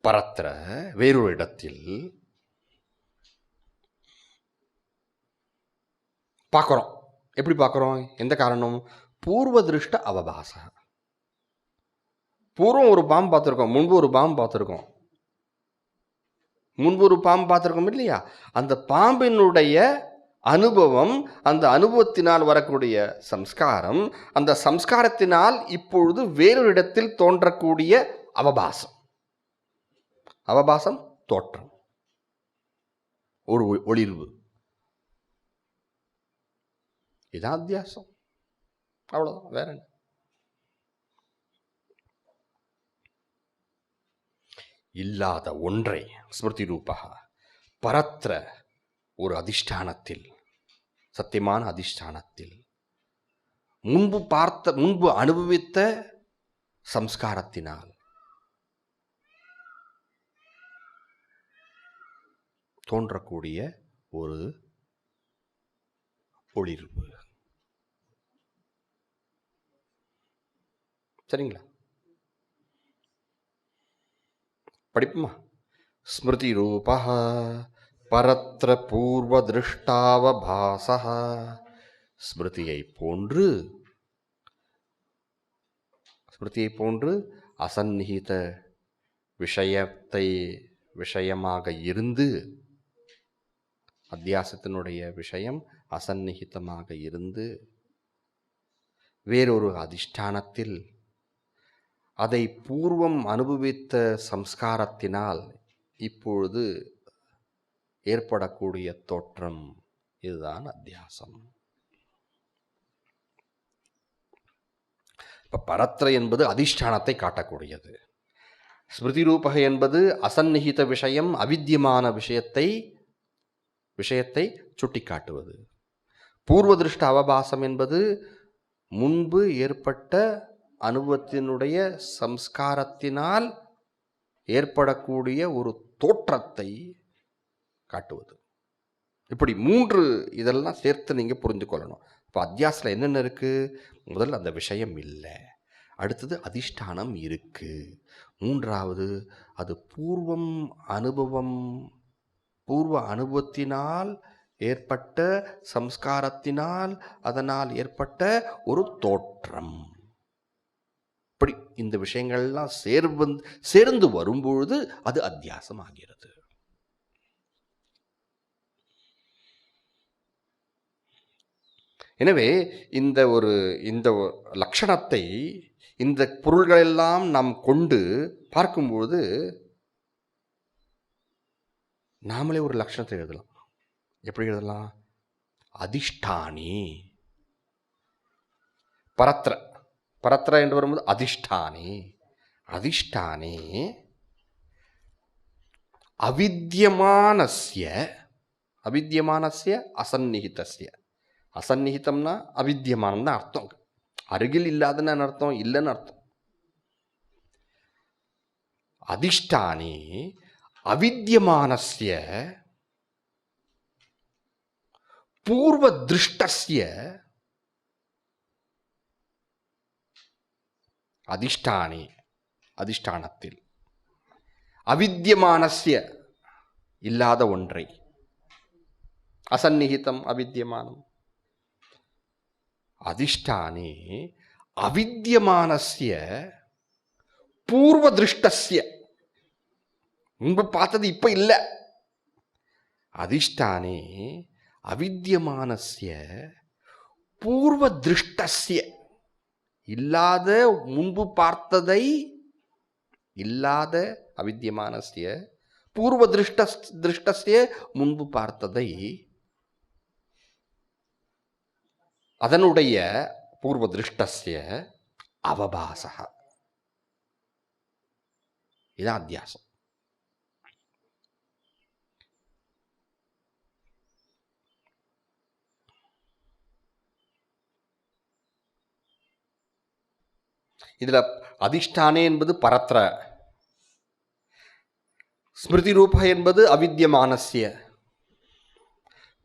பரத்ர வேறொரு இடத்தில் பார்க்குறோம். எப்படி பார்க்குறோம்? எந்த காரணம்? பூர்வ திருஷ்ட அவபாச. பூர்வம் ஒரு பாம்பு பார்த்துருக்கோம், முன்பு ஒரு பாம்பு பார்த்துருக்கோம். முன்பு ஒரு பாம்பு பார்த்துருக்கோம் இல்லையா? அந்த பாம்பினுடைய அனுபவம், அந்த அனுபவத்தினால் வரக்கூடிய சம்ஸ்காரம், அந்த சம்ஸ்காரத்தினால் இப்பொழுது வேறொரு இடத்தில் தோன்றக்கூடிய அவபாசம். அவபாசம் தோற்றம், ஒரு ஒளிர்வு. இதான் அத்தியாசம். அவ்வளவுதான், வேற என்ன? இல்லாத ஒன்றை ஸ்மிருதி ரூபா பரத்ர ஒரு அதிஷ்டானத்தில், சத்தியமான அதிஷ்டானத்தில் முன்பு அனுபவித்த சம்ஸ்காரத்தினால் தோன்றக்கூடிய ஒரு ஒளிர்வு. சரிங்களா? படிப்புமா. ஸ்மிருதி ரூபா பரத்ர பூர்வ திருஷ்டாவபாச. ஸ்மிருதியை போன்று அசந்நிகித விஷயத்தை விஷயமாக இருந்து, அத்தியாசத்தினுடைய விஷயம் அசந்நிகிதமாக இருந்து வேறொரு அதிஷ்டானத்தில் அதை பூர்வம் அனுபவித்த சம்ஸ்காரத்தினால் இப்பொழுது ஏற்படக்கூடிய தோற்றம், இதுதான் அத்தியாசம். இப்போ பரத்ர என்பது அதிஷ்டானத்தை காட்டக்கூடியது. ஸ்மிருதி ரூபக என்பது அசந்நிகித விஷயம், அவித்தியமான விஷயத்தை சுட்டிக்காட்டுவது. பூர்வ திருஷ்ட அவபாசம் என்பது முன்பு ஏற்பட்ட அனுபவத்தினுடைய சம்ஸ்காரத்தினால் ஏற்படக்கூடிய ஒரு தோற்றத்தை காட்டுவது. இப்படி 3 இதெல்லாம் சேர்த்து நீங்கள் புரிந்து கொள்ளணும். இப்போ அத்தியாசத்தில் என்னென்ன இருக்குது? முதல்ல அந்த விஷயம் இல்லை, அடுத்தது அதிஷ்டானம் இருக்குது, மூன்றாவது அது பூர்வ அனுபவத்தினால் ஏற்பட்ட சம்ஸ்காரத்தினால் அதனால் ஏற்பட்ட ஒரு தோற்றம். இப்படி இந்த விஷயங்கள்லாம் சேர்ந்து வரும்பொழுது அது அத்தியாசம் ஆகிறது. எனவே இந்த லட்சணத்தை, இந்த பொருள்களெல்லாம் நாம் கொண்டு பார்க்கும்போது நாமளே ஒரு லட்சணத்தை எழுதலாம். எப்படி எழுதலாம்? அதிஷ்டானி. பரத்ர என்று வரும்போது அதிஷ்டானி. அதிஷ்டானே அவித்யமானஸ்ய அசந்நிகிதஸ்ய. அசந்நிகிதம்னா அவித்தியமானம் தான் அர்த்தம். அருகில் இல்லாதன்னு அர்த்தம், இல்லைன்னு அர்த்தம். அதிஷ்டானே அவித்யமானஸ்ய பூர்வ திருஷ்டஸ்ய. அதிஷ்டானத்தில் அவித்யமானஸ்ய இல்லாத ஒன்றை, அசந்நிகிதம் அவித்யமானம். அதிஷ்டானே அவித்யமானஸ்ய பூர்வ திருஷ்டஸ்ய, முன்பு பார்த்தது இப்ப இல்லை. அதிஷ்டானே அவித்யமானஸ்ய பூர்வ திருஷ்டஸ்ய, இல்லாத முன்பு பார்த்ததை, இல்லாத அவித்யமானஸ்ய பூர்வ திருஷ்டஸ்ய முன்பு பார்த்ததை, அதனுடைய பூர்வ திருஷ்டஸ்ய அவபாசக. இதான் அத்தியாசம். இதுல அதிஷ்டானே என்பது பரத்ர, ஸ்மிருதி ரூப என்பது அவித்யமானஸ்ய,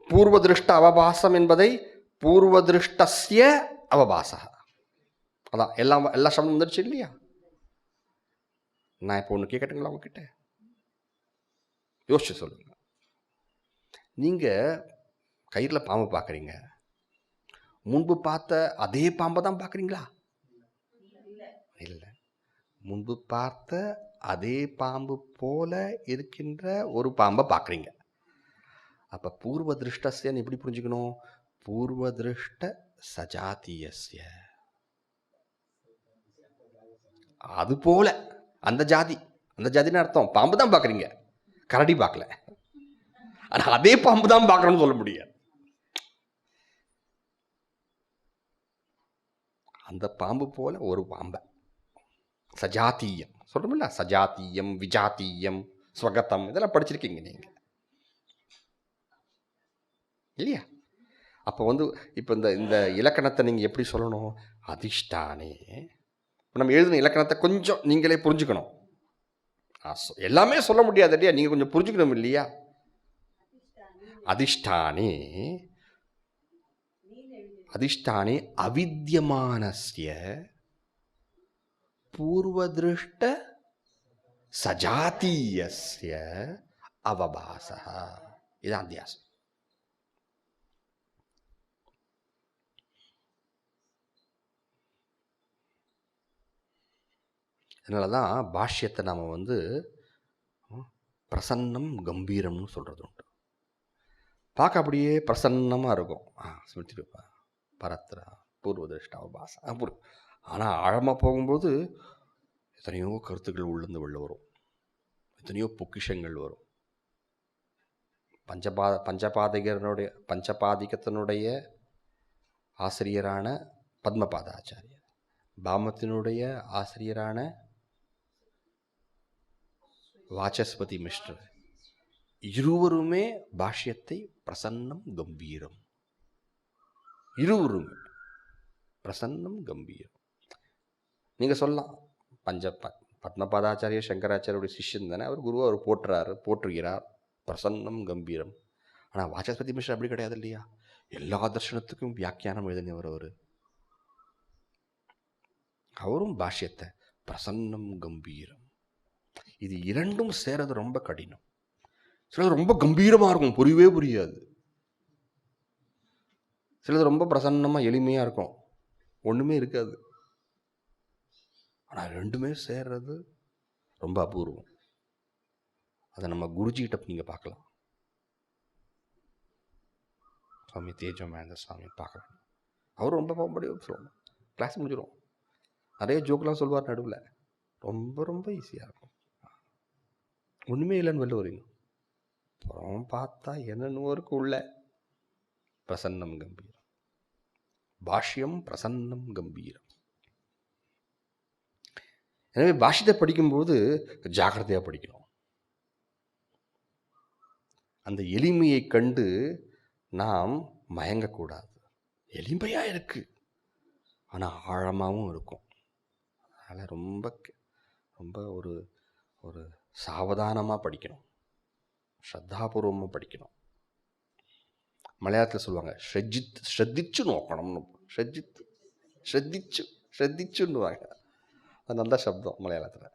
பூர்வ திருஷ்ட அவபாசம் என்பதை பூர்வ திருஷ்டஸ்ய அவபாசக. அதான் எல்லா சப்தமும் வந்துருச்சு இல்லையா? நான் இப்போ ஒன்று கேட்கட்டுங்களா உங்ககிட்ட? யோசிச்சு சொல்லுங்க. நீங்க கயிறில் பாம்பு பார்க்குறீங்க, முன்பு பார்த்த அதே பாம்பை தான் பார்க்குறீங்களா? இல்லை, முன்பு பார்த்த அதே பாம்பு போல இருக்கின்ற ஒரு பாம்பை பார்க்குறீங்க. அப்போ பூர்வ திருஷ்டஸ்யன்னு எப்படி புரிஞ்சுக்கணும்? பூர்வ திருஷ்ட சஜாத்தியஸ்ய, அது போல அந்த ஜாதின்னு அர்த்தம். பாம்பு தான் பார்க்குறீங்க, கரடி பார்க்கல. ஆனால் அதே பாம்பு தான் பார்க்கணும்னு சொல்ல முடியாது. அந்த பாம்பு போல ஒரு பாம்பை, சஜாத்தீயம் சொல்றோம்ல, சஜாத்தீயம், விஜாத்தீயம், ஸ்வகதம், இதெல்லாம் படிச்சிருக்கீங்க நீங்க இல்லையா? அப்போ இப்போ இந்த இலக்கணத்தை நீங்கள் எப்படி சொல்லணும்? அதிஷ்டானே. நம்ம எழுதின இலக்கணத்தை கொஞ்சம் நீங்களே புரிஞ்சுக்கணும். எல்லாமே சொல்ல முடியாது இல்லையா? நீங்கள் கொஞ்சம் புரிஞ்சுக்கணும் இல்லையா? அதிஷ்டானே அவித்யமானஸ்ய பூர்வதிருஷ்ட சஜாத்தீயஸ்ய அவபாசः. இதான் அத்தியாசம். அதனால தான் பாஷ்யத்தை நாம் பிரசன்னம் கம்பீரம்னு சொல்கிறது உண்டு. பார்க்க அப்படியே பிரசன்னமாக இருக்கும். ஸ்மிருதி பரத்ரா பூர்வதிருஷ்ட அவபாசம். ஆனால் ஆழமாக போகும்போது எத்தனையோ கருத்துக்கள் உள்ளிருந்து வெளில வரும், எத்தனையோ பொக்கிஷங்கள் வரும். பஞ்சபாதிகத்தினுடைய ஆசிரியரான பத்மபாத ஆச்சாரியர், பாமத்தினுடைய ஆசிரியரான வாசஸ்பதி மிஸ்ரர், இருவருமே பாஷ்யத்தை பிரசன்னம் கம்பீரம், இருவருமே பிரசன்னம் கம்பீரம். நீங்கள் சொல்லலாம், பத்மபாதாச்சாரியர் சங்கராச்சாரியுடைய சிஷ்யன் தானே, அவர் குருவை அவர் போற்றுகிறார், பிரசன்னம் கம்பீரம். ஆனால் வாசஸ்பதி மிஸ்ரர் அப்படி கிடையாது இல்லையா? எல்லா தர்ஷனத்துக்கும் வியாக்கியானம் எழுதினவர் அவரும் பாஷ்யத்தை பிரசன்னம் கம்பீரம். இது இரண்டும் சேரது ரொம்ப கடினம். சிலது ரொம்ப கம்பீரமாக இருக்கும், புரியவே புரியாது. சிலது ரொம்ப பிரசன்னமாக எளிமையாக இருக்கும், ஒன்றுமே இருக்காது. ஆனால் ரெண்டுமே சேர்றது ரொம்ப அபூர்வம். அதை நம்ம குருஜிகிட்ட நீங்கள் பார்க்கலாம். சுவாமி தேஜமேந்திர சுவாமி பார்க்கலாம். அவர் ரொம்ப சொல்லுவோம், கிளாஸ் முடிஞ்சிடும், நிறைய ஜோக்கெலாம் சொல்லுவார் நடுவில், ரொம்ப ரொம்ப ஈஸியாக இருக்கும், ஒன்றுமே இல்லைன்னு வெளில வரீங்க. அப்புறம் பார்த்தா என்னன்னு இருக்கு உள்ள. பிரசன்னம் கம்பீரம், பாஷ்யம் பிரசன்னம் கம்பீரம். எனவே பாஷ்யத்தை படிக்கும்போது ஜாக்கிரதையாக படிக்கணும். அந்த எளிமையை கண்டு நாம் மயங்கக்கூடாது. எளிமையாக இருக்கு, ஆனால் ஆழமாகவும் இருக்கும். அதனால் ரொம்ப ரொம்ப ஒரு ஒரு சாவதானமாக படிக்கணும், ஸ்ரத்தாபூர்வமாக படிக்கணும். மலையாளத்தில் சொல்லுவாங்க ஸ்ரத்திச்சு நோக்கணும்னு, ஸ்ரத்திச்சுன்னுவாங்க. அது நல்ல சப்தம் மலையாளத்தில்.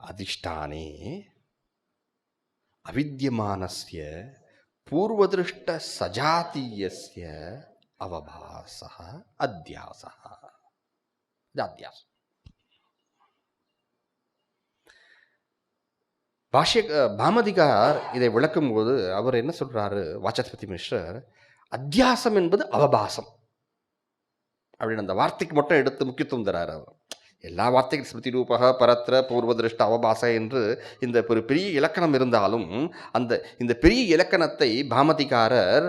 அதிஷ்டானே அவித்யமானஸ்ய பூர்வதிருஷ்ட சஜாதீயஸ்ய அவபாசः அத்தியாசः. இது அத்தியாசம். பாமதிகார் இதை விளக்கும் போது அவர் என்ன சொல்றாரு, வாசஸ்பதி மிஸ்ரர், அத்தியாசம் என்பது அவபாசம் அப்படின்னு அந்த வார்த்தைக்கு மட்டும் எடுத்து முக்கியத்துவம் தராரு. அவர் எல்லா வார்த்தைகள் ஸ்மிருதி ரூபக பரத்ர பூர்வதிருஷ்ட அவபாச என்று இந்த ஒரு பெரிய இலக்கணம் இருந்தாலும் இந்த பெரிய இலக்கணத்தை பாமதிகாரர்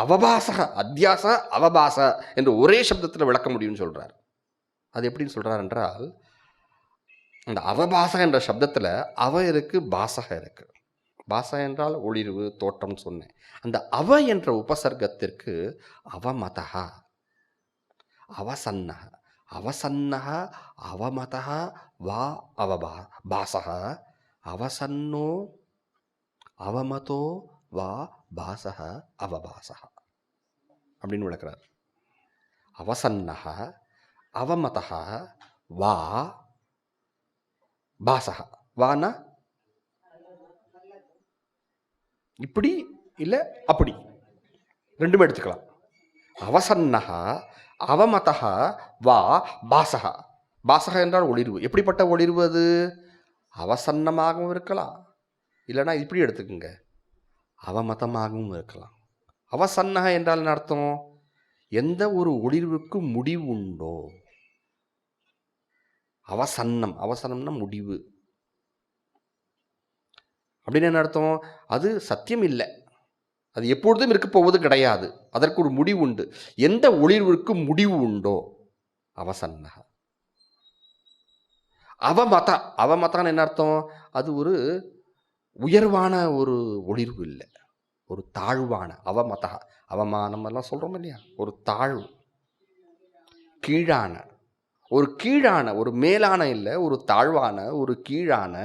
அவபாச அத்தியாச அவபாச என்று ஒரே சப்தத்தில் விளக்க முடியும்னு சொல்றார். அது எப்படின்னு சொல்றார் என்றால், அந்த அவபாச என்ற சப்தத்தில் அவ இருக்கு, பாசக இருக்கு. பாச என்றால் ஒளிர்வு தோற்றம் சொன்னேன். அந்த அவ என்ற உபசர்க்கத்திற்கு அவமதா அவசன்னக அவசன்னக அவமதः வா பாசக அவசன்னோ அவமதோ வா பாசக அவபாசக அப்படின்னு விளக்குறார். அவசன்னக அவமதः வா பாசக, வானா இப்படி இல்லை அப்படி ரெண்டுமே எடுத்துக்கலாம். அவசன்னக அவமதः வா பாசக, பாசக என்றால் ஒளிர்வு. எப்படிப்பட்ட ஒளிர்வு அது? அவசன்னமாகவும் இருக்கலாம், இல்லைனா இப்படி எடுத்துக்கோங்க, அவமதமாகவும் இருக்கலாம். அவசன்னக என்றால் என்ன அர்த்தம்? எந்த ஒரு ஒளிர்வுக்கு முடிவு உண்டோ. அவசன்னம், அவசனம்னா முடிவு அப்படின்னு என்ன அர்த்தம்? அது சத்தியம் இல்லை, அது எப்பொழுதும் இருக்க போவது கிடையாது, அதற்கு ஒரு முடிவு உண்டு. எந்த ஒளிர்விற்கு முடிவு உண்டோ அவசன்னக. அவமதான்னு என்ன அர்த்தம்? அது ஒரு உயர்வான ஒரு ஒளிர்வு இல்லை, ஒரு தாழ்வான. அவமதா அவமானம் எல்லாம் சொல்றோம் இல்லையா, ஒரு தாழ்வு, கீழான, ஒரு கீழான, ஒரு மேலான இல்லை, ஒரு தாழ்வான, ஒரு கீழான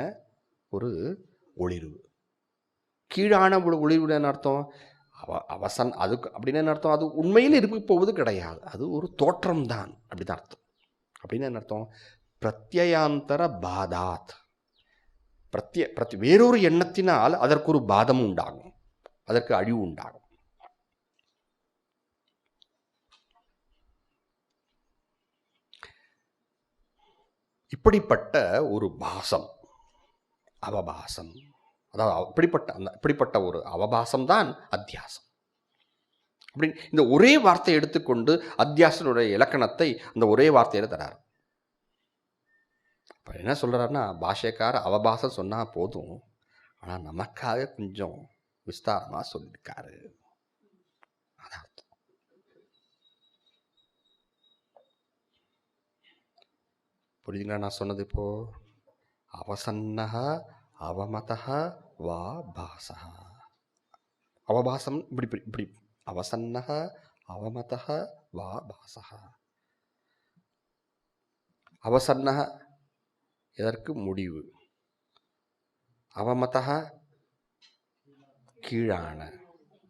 ஒரு ஒளிர்வு. கீழான ஒளிர்வு என்ன அர்த்தம்? அதுக்கு அப்படின்னு என்ன அர்த்தம்? அது உண்மையில் இருக்க போவது கிடையாது, அது ஒரு தோற்றம் தான் அப்படிதான் அர்த்தம். அப்படின்னு என்ன அர்த்தம்? பிரத்யயாந்தர பாதாத், வேறொரு எண்ணத்தினால் அதற்கு ஒரு பாதம் உண்டாகும், அதற்கு அழிவு உண்டாகும். இப்படிப்பட்ட ஒரு பாசம், அவபாசம், அதாவது இப்படிப்பட்ட ஒரு அவபாசம் தான் அத்தியாசம். அப்படின்னு இந்த ஒரே வார்த்தையை எடுத்துக்கொண்டு அத்தியாசனுடைய இலக்கணத்தை அந்த ஒரே வார்த்தையில் தரார். இப்போ என்ன சொல்கிறாருன்னா, பாஷைக்கார அவபாசம் சொன்னால் போதும், ஆனால் நமக்காக கொஞ்சம் விஸ்தாரமாக சொல்லியிருக்காரு. அதான் புரியுதுங்களா நான் சொன்னது? இப்போ அவசன்னஹ அவமதஹ வா பாசஹ. அவபாசம் இப்படி இப்படி இப்படி அவசன்னஹ அவமதஹ வா பாசஹ. அவசன்னஹ எதற்கு? முடிவு. அவமதஹ கீழான.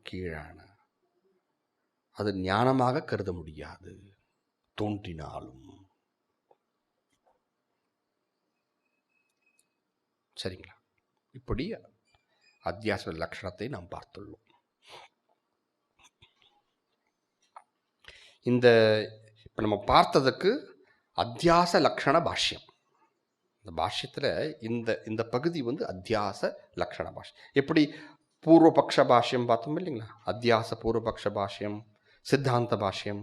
கீழான அது ஞானமாக கருத முடியாது தோன்றினாலும். சரிங்களா? இப்படி அத்தியாச லட்சணத்தை நாம் பார்த்துள்ளோம். இந்த இப்போ நம்ம பார்த்ததுக்கு அத்தியாச லக்ஷண பாஷ்யம். இந்த பாஷ்யத்தில் இந்த இந்த பகுதி வந்து அத்தியாச லக்ஷண பாஷ்யம். எப்படி பூர்வபக்ஷ பாஷ்யம் பார்த்தோம் இல்லைங்களா? அத்தியாச பூர்வபக்ஷ பாஷ்யம், சித்தாந்த பாஷ்யம்.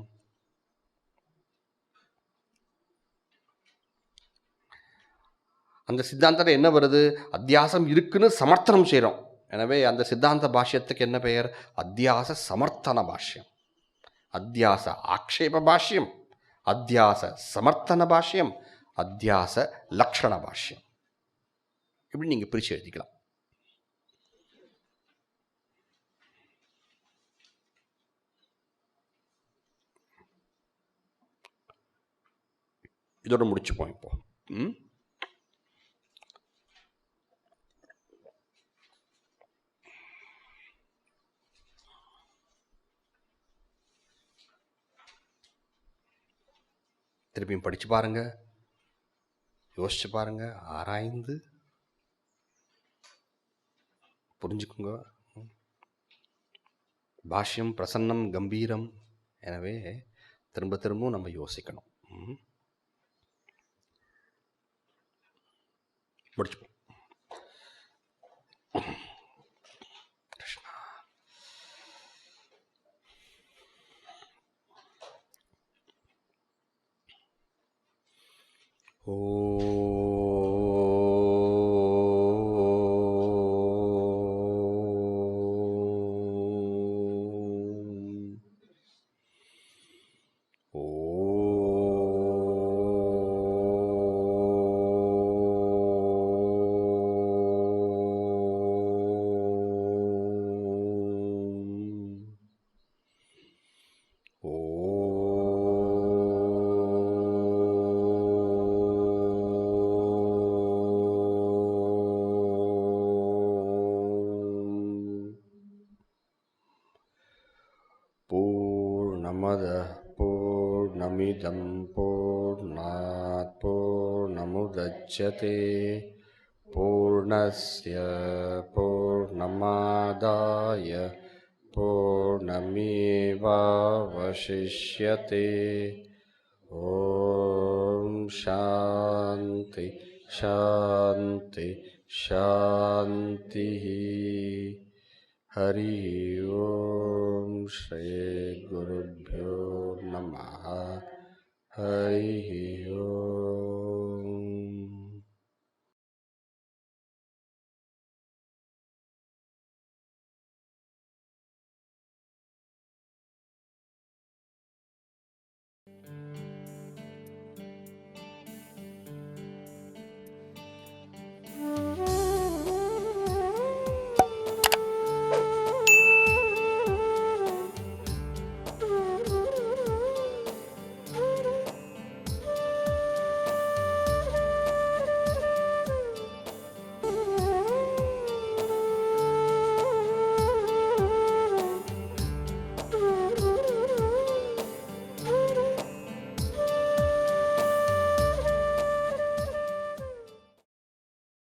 அந்த சித்தாந்தத்தில் என்ன வருது? அத்தியாசம் இருக்குன்னு சமர்த்தனம் செய்கிறோம். எனவே அந்த சித்தாந்த பாஷ்யத்துக்கு என்ன பெயர்? அத்தியாச சமர்த்தன பாஷ்யம், அத்தியாச ஆக்ஷேப பாஷ்யம், அத்தியாச சமர்த்தன பாஷ்யம், அத்தியாச லக்ஷண பாஷ்யம். இப்படி நீங்கள் பிரித்து எழுதிக்கலாம். இதோட முடிச்சுப்போம் இப்போ. திருப்பியும் படித்து பாருங்க, யோசிச்சு பாருங்க, ஆராய்ந்து புரிஞ்சுக்குங்க. பாஷ்யம் பிரசன்னம் கம்பீரம். எனவே திரும்ப திரும்பவும் நம்ம யோசிக்கணும். முடிச்சுப்போம். पूर्णमिदं पूर्णात् पूर्णमुदच्यते पूर्णस्य पूर्णमादाय पूर्णमेवावशिष्यते। ॐ शान्ति शान्ति शान्तिः। हरि ओम श्री गुरुभ्यो नमः। हरि ओम।